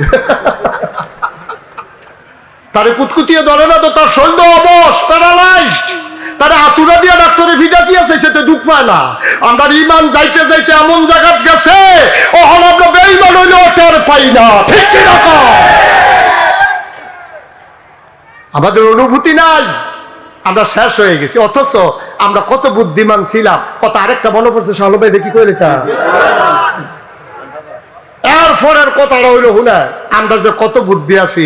তারে কুতকুতিয়ে ধরে না তো তার শৈল অবস প্যারালাইজড তারা আতুরা দিয়া ডাক্তারে ফিটা দিয়েছে সেটা দুঃখ পায় না আমরা ইমান যাইতে যাইতে এমন জায়গাত গেছে ওহন আমরা বেঈমান হইলে ওটার পাই না ঠিক কি রকম আমাদের অনুভূতি নাই আমরা শেষ হয়ে গেছি অথচ আমরা কত বুদ্ধিমান ছিলাম কত আরেকটা মনে পড়ছে শাহলু ভাই দেখি করে তা এরপরের কথাটা হইল হুনা আমরা যে কত বুদ্ধি আছি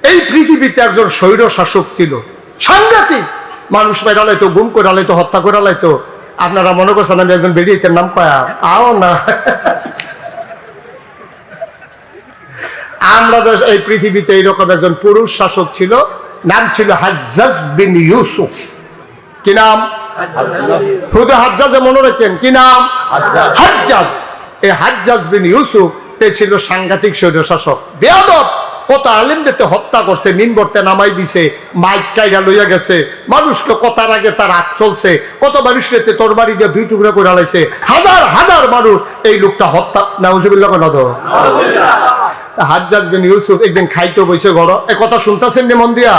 এই পৃথিবীতে একজন স্বৈর শাসক ছিল সাংঘাতিক মানুষ মেরা লাইতো গুম করে লাইতো হত্যা করে লাইতো আপনারা মনে করছেন আমি একজন বেরিয়েতের নাম কয়া আও না আমরা এই পৃথিবীতে এইরকম একজন পুরুষ শাসক ছিল নাম ছিল হাজ্জাজ বিন ইউসুফ কি নাম হুদা হাজ্জাজে মনে রাখেন কি নাম হাজ্জাজ এই হাজ্জাজ বিন ইউসুফ তে ছিল সাংঘাতিক স্বৈর শাসক বেয়াদব কত আলেমদেরকে হত্যা করছে মিনবরতে নামাই দিছে মাইক কাইরা লইয়া গেছে মানুষকে কথার আগে তার হাত চলছে কত মানুষকে তরবারি দিয়ে দুই টুকরা করে লাইছে হাজার হাজার মানুষ এই লোকটা হত্যা নাউজুবিল্লাহ কেন ধর হাজ্জাজ বিন ইউসুফ একদিন খাইতে বইছে ঘর এ কথা শুনতেছেন নি মন দিয়া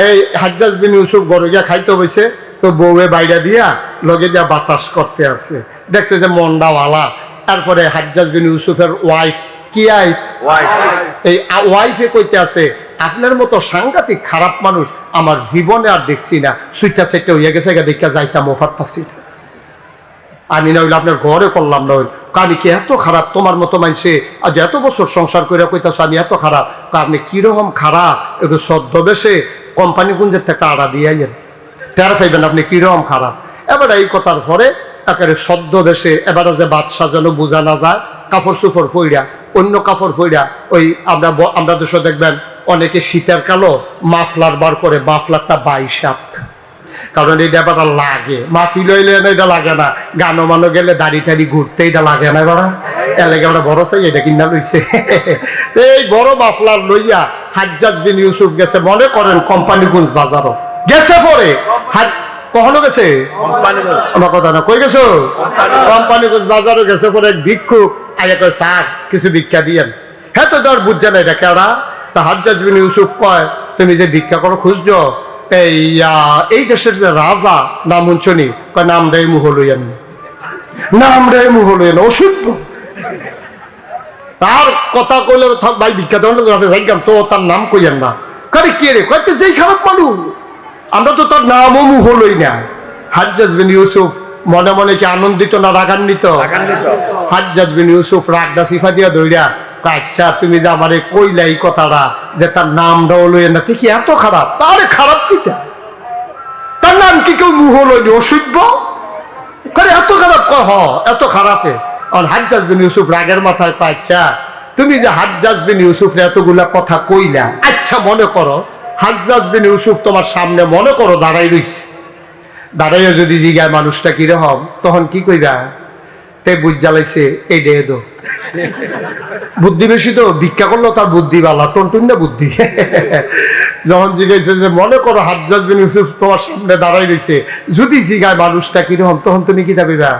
এই হাজ্জাজ বিন ইউসুফ ঘরে গিয়া খাইতে বইছে তো বউয়ে বাইরে দিয়া লগে দিয়া বাতাস করতে আছে দেখছে যে মন্ডাওয়ালা তারপরে হাজ্জাজ বিন ইউসুফের ওয়াইফ কি এই ওয়াইফে কইতে আছে আপনার মতো সাংঘাতিক খারাপ মানুষ আমার জীবনে আর দেখছি না সুইটা সেটটা হইয়া গেছে দেখা যাইতাম ওফার পাচ্ছি আমি না হইলে আপনার ঘরে করলাম না হইল আমি কি এত খারাপ তোমার মতো মানুষে আজ এত বছর সংসার করে কইতাছ আমি এত খারাপ আপনি কিরকম খারাপ একটু ছদ্মবেশে কোম্পানি গুঞ্জের থেকে আড়া দিয়ে আইয়েন টের পাইবেন আপনি কিরকম খারাপ এবার এই কথার পরে একেবারে ছদ্মবেশে এবারে যে বাদ সাজানো বোঝা না যায় কাপড় চুপড় ফইরা অন্য কাপড় ফইরা ওই আমরা দেশে দেখবেন অনেকে শীতের কালো মাফলার বার করে মাফলারটা 22 হাত কারণ এই ব্যাপারটা লাগে মাহফিল হইলে না এটা লাগে না গানো মানো গেলে দাড়ি টাড়ি ঘুরতে এটা লাগে না এবার এলাকা আমরা বড় চাই এটা কিনা লইছে এই বড় মাফলার লইয়া হাজ্জাজ বিন ইউসুফ গেছে মনে করেন কোম্পানিগঞ্জ বাজারও গেছে পরে কখনো গেছে আমার কথা না কই গেছো কোম্পানিগঞ্জ বাজারও গেছে পরে এক ভিক্ষুক আগে কয় স্যার কিছু ভিক্ষা দিয়েন হ্যাঁ তো তোর বুঝছে না এটা কেডা তা হাজ্জাজ বিন ইউসুফ কয় তুমি যে ভিক্ষা করো খুঁজছো এই দেশের যে রাজা নাম শুনি কয় নাম রে মুহ লইয়েন নাম রে মুহ লইয়েন অসভ্য তার কথা কইলে ভাই ভিক্ষা দেওয়ান যাইগাম তো তার নাম কইয়েন না কারে কে রে কইতে যেই খারাপ মানুষ আমরা তো তার নামও মুহ লই না হাজ্জাজ বিন ইউসুফ মনে মনে কি আনন্দিত না রাগান্বিত হাজ্জাজ বিন ইউসুফ রাগটা সিফা দিয়া ধইরা আচ্ছা তুমি যে আমারে কইলা এই কথাটা যে তার নামটাও লইয়েন না তুই কি এত খারাপ তারে খারাপ কিটা তার নাম কি কেউ মুহ লইনি অসভ্য করে এত খারাপ কয় হ এত খারাপে আর হাজ্জাজ বিন ইউসুফ রাগের মাথায় কয় আচ্ছা তুমি যে হাজ্জাজ বিন ইউসুফের এতগুলা কথা কইলা আচ্ছা মনে করো হাজ্জাজ বিন ইউসুফ তোমার সামনে মনে করো দাঁড়াই রইছে দাঁড়াইয়া যদি জিগায় মানুষটা কিরকম তখন কি কইরা তে বুঝ জ্বালাইছে এই ডে দো বুদ্ধি বেশি তো ভিক্ষা করলো তার বুদ্ধি বালা টনটুন না বুদ্ধি যখন জিগাইছে যে মনে করো হাজ্জাজ বিন ইউসুফ তোমার সামনে দাঁড়াই রইছে যদি জিগায় মানুষটা কিরকম তখন তুমি কি দাবিবা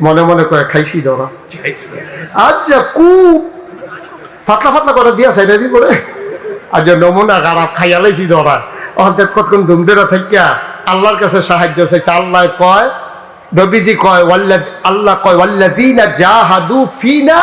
মনে মনে করে খাইছি ধরা আচ্ছা খুব ফাতলা ফাতলা করে দিয়া সাইডা দি করে আজ নমুনা খারাপ খাইয়া লাইছি ধরা অর্থাৎ কতক্ষণ ধুমদেরা থাকিয়া আল্লাহর কাছে সাহায্য চাইছে আল্লাহ কয় নবীজি কয় আল্লাহ কয় ওয়াল্লাযীনা জাহাদু ফিনা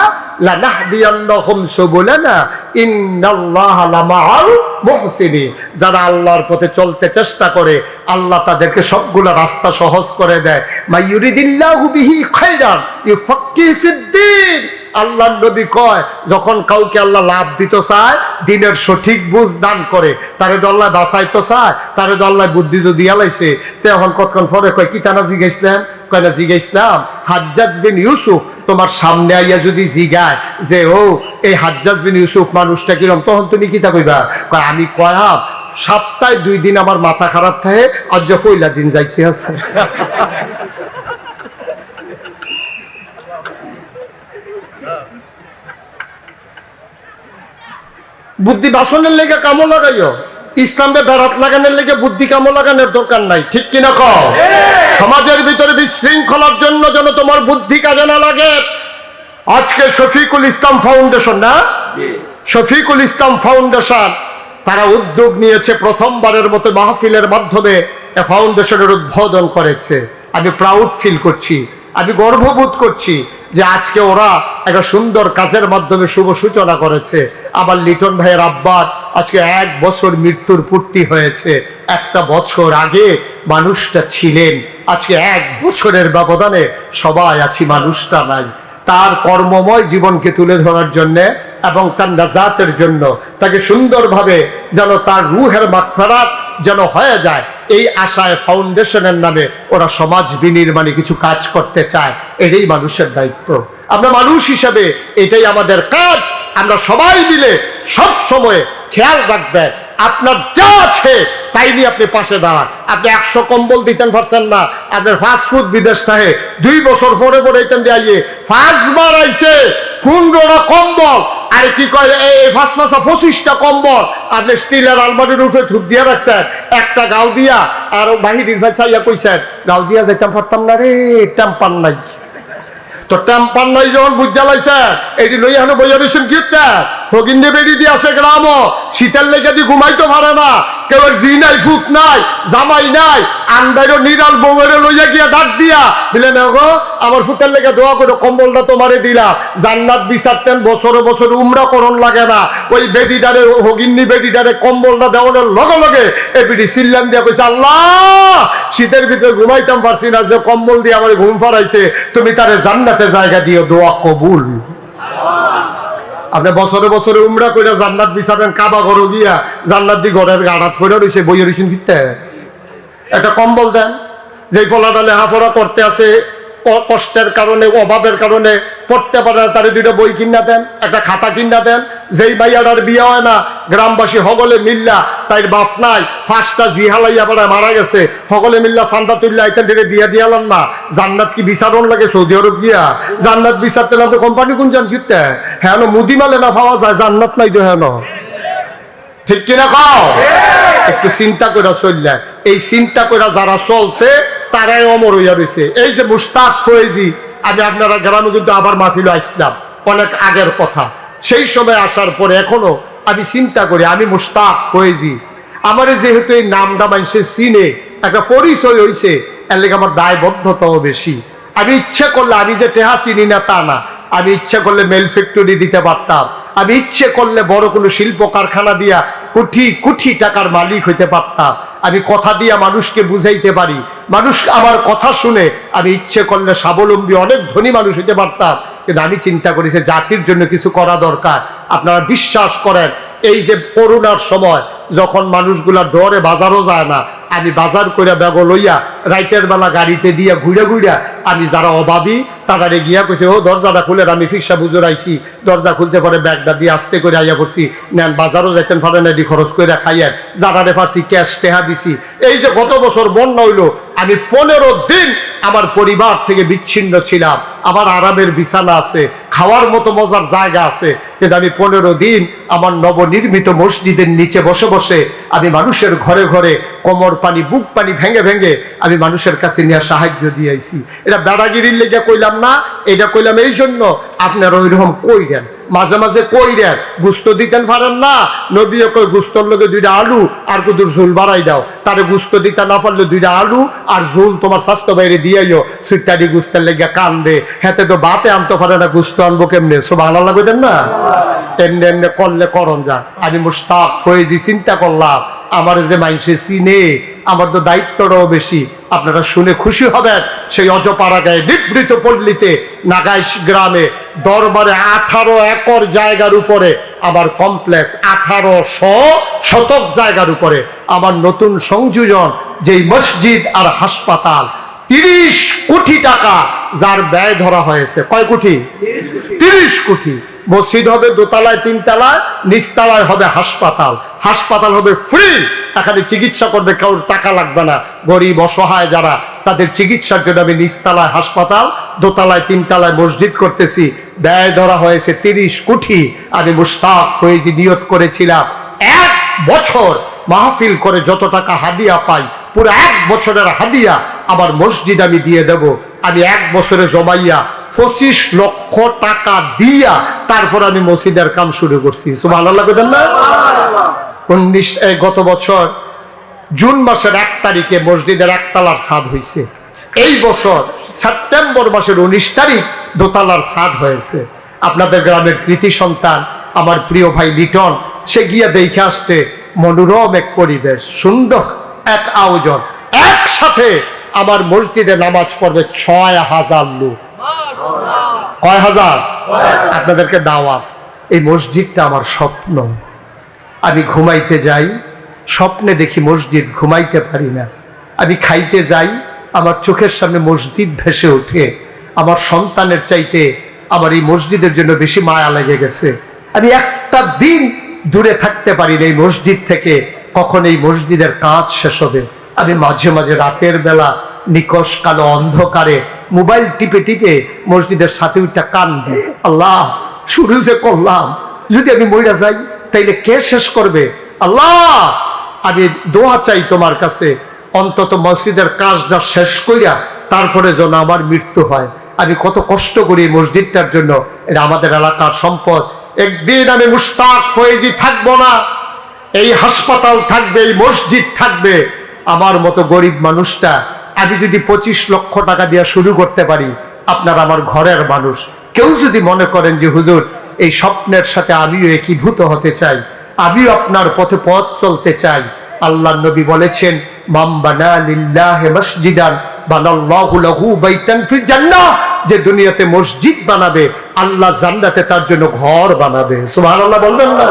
লানাহদিয়ান্নাহুম সুবুলানা ইন্নাল্লাহা লামাআল মুহসিনিন যারা আল্লাহর পথে চলতে চেষ্টা করে আল্লাহ তাদেরকে সবগুলো রাস্তা সহজ করে দেয় মাইয়ুরিদিল্লাহু বিহি খায়রান ইউফাক্কিহু ফিদ্দীন আল্লাহর নবী কয় যখন কাউকে আল্লাহ লাভ দিতে চায় দিনের সঠিক বুঝ দান করে তারে তো আল্লাহ বাঁচাইতে চায় তারে তো আল্লাহ বুদ্ধি তো দিয়া লাইছে তখন কতক্ষণ পরে কয় কি টানা জিগাইছিলেন কয় না জিগাইছিলাম হাজ্জাজ বিন ইউসুফ তোমার সামনে আইয়া যদি জিগায় যে ও এই হাজ্জাজ বিন ইউসুফ মানুষটা কিরম তখন তুমি কি তা কইবা কয় আমি কয়াব সপ্তাহে 2 দিন আমার মাথা খারাপ থাকে আজ পয়লা দিন যাইতে আছে বুদ্ধি বাসনের লেগে কামো লাগাইও ইসলামে বেড়াত লাগানোর লেগে বুদ্ধি কামো লাগানোর দরকার নাই, ঠিক কিনা কও? সমাজের ভিতরে বিশৃঙ্খলার জন্য যেন তোমার বুদ্ধি কাজে না লাগে। আজকে শফিকুল ইসলাম ফাউন্ডেশন, না শফিকুল ইসলাম ফাউন্ডেশন, তারা উদ্যোগ নিয়েছে প্রথমবারের মতো মাহফিলের মাধ্যমে ফাউন্ডেশনের উদ্বোধন করেছে। আমি প্রাউড ফিল করছি, আমি গর্ববোধ করছি যে আজকে ওরা একটা সুন্দর কাজের মাধ্যমে শুভ সূচনা করেছে। আমার লিটন ভাইয়ের আব্বার আজকে 1 বছর মৃত্যুর পূর্তি হয়েছে। একটা বছর আগে মানুষটা ছিলেন, আজকে 1 বছরের ব্যবধানে সবাই আছি, মানুষটা নাই। তার কর্মময় জীবনকে তুলে ধরার জন্য এবং তার নাজাতের জন্য, তাকে সুন্দরভাবে যেন তার রুহের মাগফিরাত যেন হয়ে যায়, এই আশায় ফাউন্ডেশনের নামে ওরা সমাজ বিনির্মাণে কিছু কাজ করতে চায়। এটাই মানুষের দায়িত্ব। আমরা মানুষ হিসেবে এটাই আমাদের কাজ। আমরা সবাই মিলে সব সময় খেয়াল রাখবেন, আপনার যা আছে তাই নিয়ে আপনি পাশে দাঁড়ান। আপনি 100 কম্বল দিতেন পারছেন না, আপনার ফাস্টফুড বিদেশ থাকে 2 বছর পরে পরে দিয়ে 5 বার আইছে 15টা কম্বল, আর কি কয় এই 25টা কম্বল আপনি স্টিলের আলমারির উপরে ধূপ দিয়ে রাখছেন, একটা গাও দিয়া আর বাহিরের ভাই চাইয়া কইছেন গাও দিয়া যাইতাম পারতাম না রে, টেম্পার নাই। তো টেম্পার নাই যখন বুঝা লাইছে এটি লই এখানে বইয়া রয়েছেন কি ফকিন্ডে বেড়ি দিয়ে আছে গ্রাম, শীতের লেগে দিয়ে ঘুমাইতে পারে না, কেউ জি নাই, ফুক নাই, জামাই নাই, আন্দারও নিরাল বউয়ের লইয়া গিয়া ডাক দিয়া বলে না গো আমার ফুতের লেগে দোয়া করে কম্বলটা তোমারে দিলাম। জান্নাত বিচারতেন, বছরে বছরে উমরা করণ লাগে না, ওই বেডিটারে হগিন্নি বেডিটারে কম্বলটা দেওয়ানোর লগে লগে এ বেডি সিল্লাম দিয়া কইছে আল্লাহ শীতের ভিতরে ঘুমাইতাম পারছি না, যে কম্বল দিয়ে আমার ঘুম ফারাইছে, তুমি তারে জান্নাতে জায়গা দিও, দোয়া কবুল। আপনি বছরে বছরে উমরা কইরা জান্নাত বিচারেন, কাবা ঘরে গিয়া জান্নাত দি ঘরের গাড়াত ফেরা রয়েছে, বইয়ে রয়েছেন কিতে একটা কম্বল দেন। যেই ফলাটা লেখাপড়া করতে আছে কষ্টের কারণে, অভাবের কারণে পড়তে পারে না, তারে 2টা বই কিনা দেন, একটা খাতা কিনা দেন। যেই ভাইয়াটার বিয়ে হয় না, গ্রামবাসী হগলে মিল্লা, তাই বাপ নাই, 5টা জিহালাইয়া পাড়ায় মারা গেছে, হগলে মিল্লা চান্দা তুললে আইতেন ডেরে বিয়া দিয়ালাম না। জান্নাত কি বিচারণ লাগে সৌদি আরব গিয়া? জান্নাত বিচারতে না তো কোম্পানি কোন যান কিতে হ্যাঁ মুদি মালে না পাওয়া যায়, জান্নাত নাই তো হ্যাঁ, ঠিক কিনা কও? একটু চিন্তা করে চললেন। এই চিন্তা করে যারা চলছে তারাই অমর হইয়া রয়েছে। এই যে মুশতাক ফয়েজি, আজ আপনারা গ্রামে কিন্তু আবার মাহফিল আসলাম, অনেক আগের কথা। সেই সময় আসার পরে এখনো আমি চিন্তা করি, আমি মুশতাক ফয়েজি, আমার যেহেতু এই নামটা মানুষে চিনে, একটা পরিচয় হয়েছে, এর লেগে আমার দায়বদ্ধতাও বেশি। আমি ইচ্ছে করলে, আমি যে টেহা চিনি না তা না, আমি ইচ্ছে করলে মেল ফ্যাক্টরি দিতে পারতাম, আমি ইচ্ছে করলে বড় কোনো শিল্প কারখানা দিয়া কোটি কোটি টাকার মালিক হইতে পারতাম। আমি কথা দিয়া মানুষকে বুঝাইতে পারি, মানুষ আমার কথা শুনে আমি ইচ্ছে করলে স্বাবলম্বী অনেক ধনী মানুষ হইতে পারতাম। কিন্তু আমি চিন্তা করি যে জাতির জন্য কিছু করা দরকার। আপনারা বিশ্বাস করেন, এই যে করোনার সময় যখন মানুষগুলা ডরে বাজারও যায় না, আমি বাজার করে ব্যাগ লইয়া রাইতের বেলা গাড়িতে দিয়া ঘুরে ঘুরে আমি যারা অভাবী তারারে গিয়া কইছে ও দরজাটা খুলে, আমি ফিরসা বুঝর আইছি, দরজা খুলতে পরে ব্যাগটা দিয়ে আস্তে করে আইয়া করছি, নেন বাজারও যাইতেন পারেন, এটি খরচ করে খাইয়েন, যারারে পারছি ক্যাশ টেহা দিছি। এই যে গত বছর বন্যা হইলো, আমি 15 দিন আমার পরিবার থেকে বিচ্ছিন্ন ছিলাম। আমার আরামের বিছানা আছে, খাওয়ার মতো মজার জায়গা আছে, কিন্তু আমি 15 দিন আমার নবনির্মিত মসজিদের নিচে বসে বসে আমি মানুষের ঘরে ঘরে কোমর পানি বুক পানি ভেঙে ভেঙে আমি মানুষের কাছে নিয়ে সাহায্য দিয়েছি। এটা বেড়াগিরির লেগে কইলাম না, এটা কইলাম এই জন্য আপনারা ওইরকম কইরেন, মাঝে মাঝে কইরেন। গুস্ত দিতেন পারেন না, নবীও কই গুস্তর লগে 2টা আলু আর কুদুর ঝোল বাড়াই দাও, তারে গুস্ত দিতে না পারলে 2টা আলু আর ঝোল তোমার স্বাস্থ্য বাইরে দিয়াইও, সুইটারি গুস্তের লেগে কান্দে, হেতে তো বাতে আনতে পারে না, গুস্ত আনবো কেমনে? সুবহানাল্লাহ কইতেন না? এমনি এমনি করলে করণ যা। আমি মুশতাক ফয়েজি চিন্তা করলাম, আমার যে মানুষে চিনে, আমার তো দায়িত্বটাও বেশি। আপনারা শুনে খুশি হবেন, সেই অজপাড়া গায়ে নিবৃত পল্লীতে নাগাইশ গ্রামে দরবারে 18 একর জায়গার উপরে আমার কমপ্লেক্স, 1800 শতক জায়গার উপরে আমার নতুন সংযোজন, যেই মসজিদ আর হাসপাতাল, 30 কোটি টাকা যার ব্যয় ধরা হয়েছে। কয় কোটি? 30 কোটি। মসজিদ হবে দোতলায় 3 তলায়, নিচতলায় হবে হাসপাতাল। হাসপাতাল হবে ফ্রি, এখানে চিকিৎসা করবে কারোর টাকা লাগবে না। গরিব অসহায় যারা, তাদের চিকিৎসার জন্য আমি নিচতলায় হাসপাতাল, দোতলায় 3 তলায় মসজিদ করতেছি। ব্যয় ধরা হয়েছে 30 কোটি। আমি মুশতাক ফয়েজি নিয়ত করেছিলাম 1 বছর মাহফিল করে যত টাকা হাদিয়া পাই পুরো 1 বছরের হাদিয়া আমার মসজিদ আমি দিয়ে দেব। আমি 1 বছরে জমাইয়া 25 লক্ষ টাকা দিয়া তারপর আমি মসজিদের কাম শুরু করছি। সুবহানাল্লাহ বলেন না? গত বছর জুন মাসের 1 তারিখে মসজিদের 1 তলার ছাদ হয়েছে। এই বছর সেপ্টেম্বর মাসের 19 তারিখ দোতলার ছাদ হয়েছে। আপনাদের গ্রামের কৃতি সন্তান আমার প্রিয় ভাই লিটন সে গিয়া দেখে আসছে মনোরম এক পরিবেশ, সুন্দর এক আয়োজন। একসাথে আমার মসজিদে নামাজ পড়বে 6000 লোক। কয় হাজার? আপনাদেরকে দাওয়াত। এই মসজিদটা আমার স্বপ্ন। আমি ঘুমাইতে যাই, স্বপ্নে দেখি মসজিদ, ঘুমাইতে পারি না। আমি খাইতে যাই, আমার চোখের সামনে মসজিদ ভেসে ওঠে। আমার সন্তানের চাইতে আমার এই মসজিদের জন্য বেশি মায়া লেগে গেছে। আমি একটা দিন দূরে থাকতে পারি না এই মসজিদ থেকে, কখন এই মসজিদের কাজ শেষ হবে। আমি মাঝে মাঝে রাতের বেলা নিকশ কালো অন্ধকারে মোবাইল টিপে টিপে মসজিদের সাথে উঠটা কান্দি, আল্লাহ শুরু যে করলাম, যদি আমি মইরা যাই তাইলে কে শেষ করবে? আল্লাহ আমি দোয়া চাই তোমার কাছে, অন্তত মসজিদের কাজটা শেষ কইরা তারপরে যেন আমার মৃত্যু হয়। আমি কত কষ্ট করি এই মসজিদটার জন্য, এটা আমাদের এলাকার সম্পদ। একদিন আমি মুশতাক ফয়েজি থাকবো না, এই হাসপাতাল থাকবে, এই মসজিদ থাকবে। আমার মতো গরিব মানুষটা আমি যদি 25 লক্ষ টাকা দিয়ে শুরু করতে পারি, আপনার আমার ঘরের মানুষ কেউ যদি মনে করেন যে হুজুর এই স্বপ্নের সাথে আমিও একীভূত হতে চাই, আমিও আপনার পথে পথ চলতে চাই। আল্লাহর নবী বলেছেন মান বানা লিল্লাহি মসজিদান বানাল্লাহু লাহু বাইতান ফিল জান্নাহ, যে দুনিয়াতে মসজিদ বানাবে আল্লাহ জান্নাতে তার জন্য ঘর বানাবে। সুবহানাল্লাহ বলবেন না?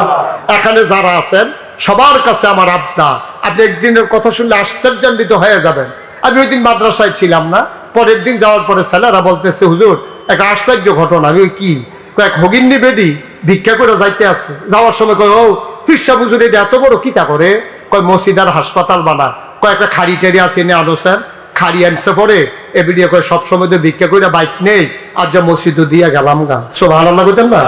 এখানে যারা আছেন সবার কাছে আমার আবদার, আপনি একদিনের কথা শুনলে আশ্চর্যান্বিত হয়ে যাবেন। আমি ওই দিন মাদ্রাসায় ছিলাম না, পরের দিন যাওয়ার পরে ছেলেরা বলতেছে হুজুর একটা আশ্চর্য ঘটনা। আমি ওই কি কয়েক হগিন্নি বেডি ভিক্ষা করে যাইতে আছে, যাওয়ার সময় কয় ও ফিরসা হুজুর এটা এত বড় কিতা করে? কয় মসজিদ আর হাসপাতাল বানা, কয়েকটা খাড়ি টেরি আছে এনে আনো স্যার, খাড়ি আনছে পরে এবিডিয়া কয় সবসময় তো ভিক্ষা করে বাইক নেই, আর যা মসজিদও দিয়া গেলাম গা। সুবহানাল্লাহ বলতেন না?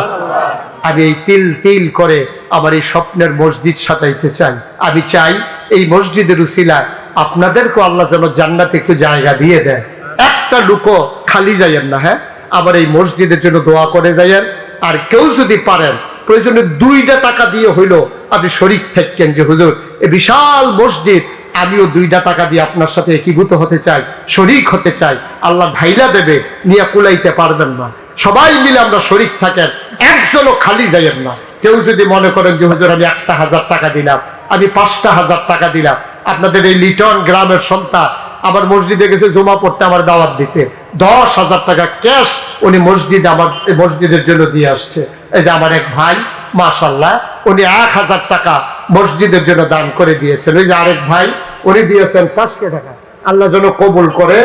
আমি এই তিল তিল করে আমার এই স্বপ্নের মসজিদ সাজাইতে চাই। আমি চাই এই মসজিদের উসিলায় আপনাদেরকে আল্লাহ যেন জান্নাতে একটু জায়গা দিয়ে দেয়। একটা লুকো খালি যাইয়েন না, হ্যাঁ আবার এই মসজিদের জন্য দোয়া করে যাইয়েন। আর কেউ যদি পারেন প্রয়োজনে 2টা টাকা দিয়ে হইলো আপনি শরীক থাকেন যে হুজুর এই বিশাল মসজিদ আমিও 2টা টাকা দিয়ে আপনার সাথে একীভূত হতে চাই, শরীক হতে চাই। আল্লাহ ঢাইলা দেবে, নিয়ে কুলাইতে পারবেন না। সবাই মিলে আমরা শরীক থাকেন, একজনও খালি যাইয়েন না। কেউ যদি মনে করেন যে হুজুর আমি 1000 টাকা দিলাম, আমি 5000 টাকা দিলাম, আপনাদের এই লিটন গ্রামের সন্তান আমার মসজিদে গেছে জমা পড়তে, আমার দাওয়াত দিতে 10,000 টাকা ক্যাশ উনি মসজিদে আমার মসজিদের জন্য দিয়ে আসছে। এই যে আমার এক ভাই মাশাআল্লাহ উনি 1000 টাকা মসজিদের জন্য দান করে দিয়েছেন। ওই যে আরেক ভাই উনি দিয়েছেন 500 টাকা। আল্লাহ যেন কবুল করে,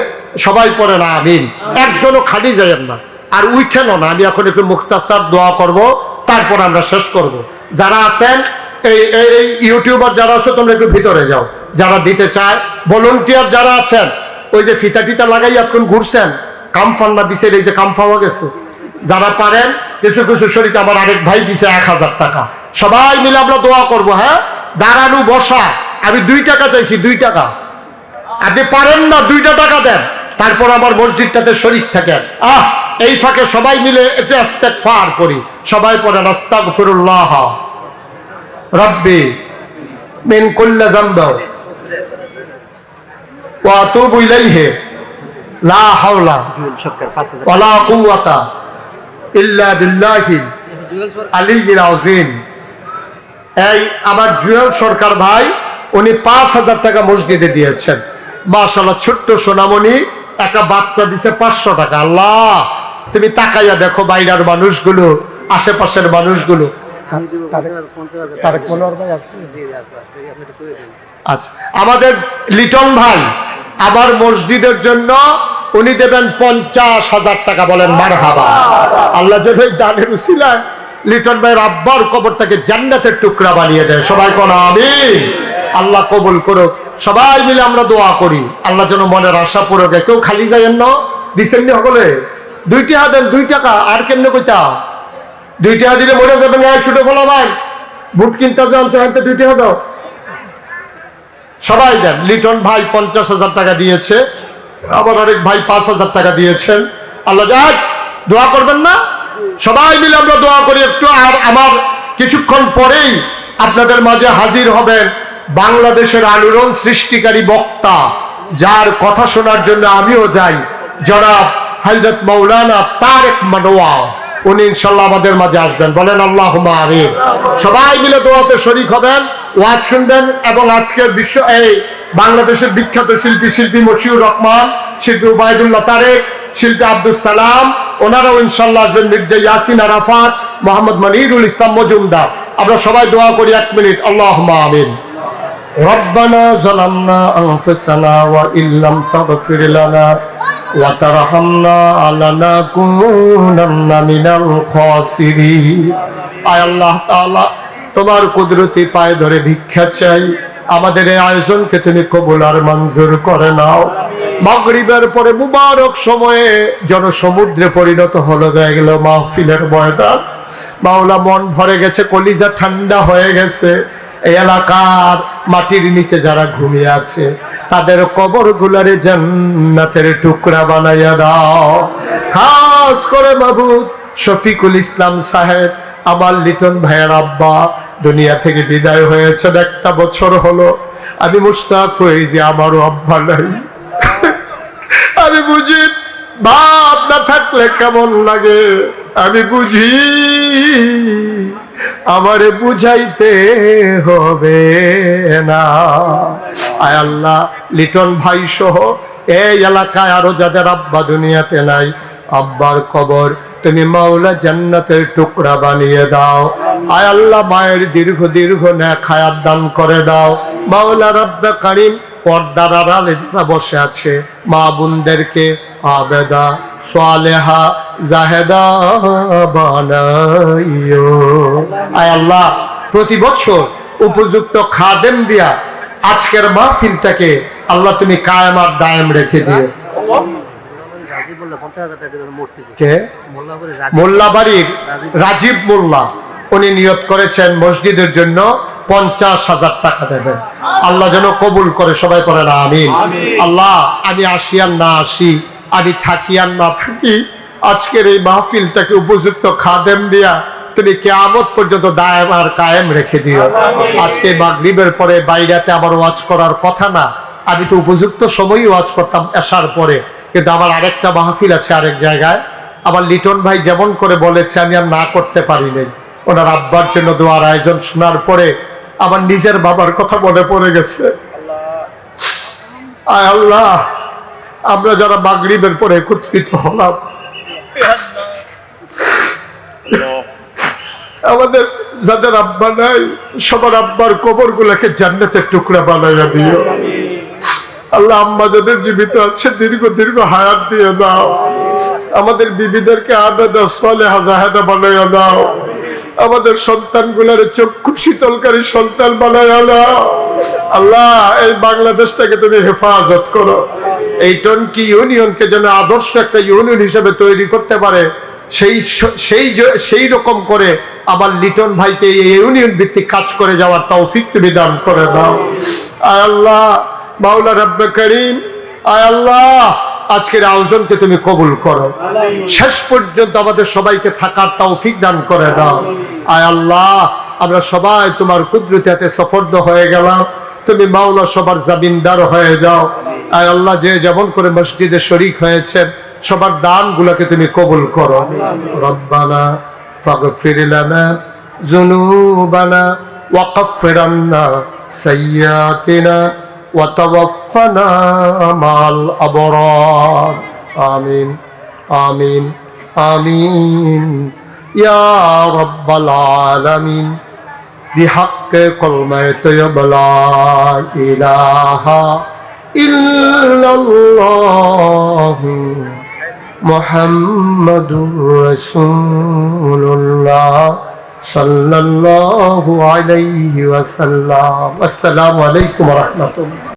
সবাই পড়েন আমিন। একজনও খালি যাবেন না, আর উঠেনও না। আমি এখন একটু মুখতাসার দোয়া করব, তারপর আমরা শেষ করব। যারা আছেন এই ইউটিউবার যারা আছে তোমরা একটু ভিতরে যাও, যারা দিতে চায় ভলান্টিয়ার যারা আছেন, ওই যে ফিতা টিতা লাগাই এখন ঘুরছেন, কামফান না বিশের এই যে কামফা হয়ে গেছে, যারা পারেন কিছু কিছু শরীর। আমার আরেক ভাই দিছে 1000 টাকা। সবাই মিলে আমরা দোয়া করবো। হ্যাঁ দাঁড়ানো বসা, আমি 2 টাকা চাইছি, 2 টাকা। আপনি পারেন না 2টা টাকা দেন, তারপর আমার মসজিদটাতে শরীক থাকেন। এই ফাঁকে সবাই মিলে একটু ইস্তেগফার করি। সবাই পড়েন আস্তাগফিরুল্লাহ রব্বি মিন কুল্লি যামব ওয়া আতুবু ইলাইহি লা হাওলা ওয়ালা কুওয়াতা ইল্লা বিল্লাহিল আলিয়্যিল আযীম। এই আমার জুয়েল সরকার ভাই উনি 5000 টাকা মসজিদে দিয়েছেন। মাশাআল্লাহ ছোট্ট সোনামণি একটা বাচ্চা দিছে 500 টাকা। আল্লাহ তুমি তাকাইয়া দেখো বাইরের মানুষগুলো, আশেপাশের মানুষগুলো। আচ্ছা আমাদের লিটন ভাই আবার মসজিদের জন্য উনি দেবেন 50,000 টাকা। বলেন মারহাবা। আল্লাহ যেন এই দানের উসিলায় লিটন ভাইয়ের আব্বার কবরটাকে জান্নাতের টুকরা বানিয়ে দেয়। সবাই কোন আমিন। আল্লাহ কবুল করুক। সবাই মিলে আমরা দোয়া করি আল্লাহ যেন মনের আশা পুরো। কেউ খালি যায়েন না, দিচ্ছেন নি সকলে? 2 টাকা দেন, 2 টাকা। আর কেমনে কইতা 2 টাকা দিলে মরে যাবেন। ছোট ফলা ভাই বুট কিনতে যান, 2 টাকা দাও। সবাই দেন। লিটন ভাই 50,000 টাকা দিয়েছে, আবার আরেক ভাই 5,000 টাকা দিয়েছেন। আল্লাহ যাক, দোয়া করবেন না? সবাই মিলে আমরা দোয়া করি একটু। আর আমার কিছুক্ষণ পরেই আপনাদের মাঝে হাজির হবেন বাংলাদেশের আলোড়ন সৃষ্টিকারী বক্তা, যার কথা শোনার জন্য আমিও যাই, জনাব হযরত মাওলানা তারেক মানোয়া। উনি ইনশাআল্লাহ আমাদের মাঝে আসবেন। বলেন আল্লাহুম্মা আমিন। সবাই মিলে দোয়াতে শরীক হবেন, ওয়াজ শুনবেন। এবং আজকের বাংলাদেশের বিখ্যাত শিল্পী মশিউর রহমান, শিল্পী উবাইদুল্লাহ তারেক, শিল্পী আব্দুল সালাম, ওনারাও ইনশাআল্লাহ আসবেন। মির্জা ইয়াসিন আরাফাত, মোহাম্মদ মনিরুল ইসলাম মজুমদার। আমরা সবাই দোয়া করি 1 মিনিট। আল্লাহুম্মা আমিন। রব্বানা যালামনা আনফুসানা ওয়া ইল্লাম তাগফির লানা ওয়া তারহামনা লানাকুনান্না মিনাল খাসিরিন। আয় আল্লাহ তাআলা, তোমার কুদরতি পায়ে ধরে ভিক্ষা চাই, আমাদের এই আয়োজনকে তুমি কবুল আর মঞ্জুর করে নাও। মাগরিবের পরে মুবারক সময়ে জনসমুদ্রে পরিণত হলো হয়ে গেল মাহফিলের ময়দান। মাওলা, মন ভরে গেছে, কলিজা ঠান্ডা হয়ে গেছে। এই এলাকার মাটির নিচে যারা ঘুমিয়ে আছে তাদের কবর গুলারে জান্নাতের টুকরা বানাইয়া দাও। খাস করে মাবুদ শফিকুল ইসলাম সাহেব, আমার লিটন ভাইয়ের আব্বা, দুনিয়া থেকে বিদায় হয়েছেন 1 বছর হলো। আমি মুশতাক হই যে আমারও আব্বা নাই। আমি বুঝি বাপ না থাকলে কেমন লাগে, আমি বুঝি, আমারে বুঝাইতে হবে না। আয় আল্লাহ, লিটন ভাই সহ এই এলাকায় আরো যাদের আব্বা দুনিয়াতে নাই, আব্বার কবর তুমি মাওলা জান্নাতের টুকরা বানিয়ে দাও। আয় আল্লাহ, মায়ের দীর্ঘ নেক হায়াত দান করে দাও। মাওলা রব্বে কারীম, পর্দার আড়ালে যারা বসে আছে মা বোনদেরকে আবেদা সালেহা জাহেদা বানাইও। আয় আল্লাহ, প্রতি বছর উপযুক্ত খাদেম দিয়া আজকের মাহফিলটাকে আল্লাহ তুমি কায়েম আর দায়েম রেখে দিও। মোল্লাবাড়ির রাজীব মোল্লা, উনি নিয়ত করেছেন মসজিদের জন্য 50,000 টাকা দেবেন। আল্লাহ যেন কবুল করে। সবাই করেন আমিন। আল্লাহ, আমি আসি আর না আসি, আমি থাকি আর না থাকি, আজকের এই মাহফিলটাকে উপযুক্ত খাদেম দিয়া তুমি কিয়ামত পর্যন্ত দায়েম আর কায়েম রেখে দিও। আজকে মাগরিবের পরে বাইরেতে আবার ওয়াজ করার কথা না, আমি তো উপযুক্ত সময়ই ওয়াজ করতাম এশার পরে, কিন্তু আমার আরেকটা মাহফিল আছে আরেক জায়গায়। আমার লিটন ভাই যেমন করে বলেছে, আমি আর না করতে পারি নাই। ওনার আব্বার জন্য দোয়ার আয়োজন শোনার পরে আমার নিজের বাবার কথা মনে পড়ে গেছে। আয় আল্লাহ, আমরা যারা মাগরিবের পরে একত্রিত হলাম, আমাদের যাদের আব্বা নাই সবার আব্বার কবর গুলাকে জান্নাতের টুকরা বানাইয়া দিও। আল্লাহ, আম্মা যাদের জীবিত আছে দীর্ঘ হায়াত দিয়ে দাও। আমাদের বিবিদেরকে আবেদা সালেহা জাহেদা বানাইয়া দাও। আমাদের সন্তানগুলোর চক্ষু শীতলকারী সন্তান বানাইয়া দাও। আল্লাহ, এই বাংলাদেশটাকে তুমি হেফাজত করো। এই টনকি ইউনিয়নকে যেন আদর্শ একটা ইউনিয়ন হিসেবে তৈরি করতে পারে, সেই রকম করে আমার লিটন ভাইকে এই ইউনিয়ন ভিত্তিক কাজ করে যাওয়ার তৌফিক তুমি দান করে দাও। আয় আল্লাহ, মাওলা রব্বে করিম, আয় আল্লাহ, আজকের আয়োজনকে তুমি কবুল করো। শেষ পর্যন্ত আমাদের সবাইকে থাকার তৌফিক দান করে দাও। আয় আল্লাহ, আমরা সবাই তোমার কুদরতি হাতে সফরদ হয়ে গেলাম। তুমি মাওলা সবার জামিনদার হয়ে যাও। আয় আল্লাহ, যে যেমন করে মসজিদে শরীক হয়েছে সবার দান গুলাকে তুমি কবুল করো। রব্বানা ফাগফির লানা যুনুবানা ওয়া কাফফির আন্না সাইয়্যাতিনা ওয়া তাওয়াফফানা মাল আবরার। আমিন আমিন আমিন ইয়া রাব্বাল আলামিন। বিহাক্কে কলমায়ে তাইয়্যিবা লা ইলাহা ইল্লাল্লাহু মুহাম্মাদুর রাসূলুল্লাহ সাল্লাল্লাহু আলাইহি ওয়াসাল্লাম। আসসালামু আলাইকুম ওয়া রাহমাতুল্লাহ।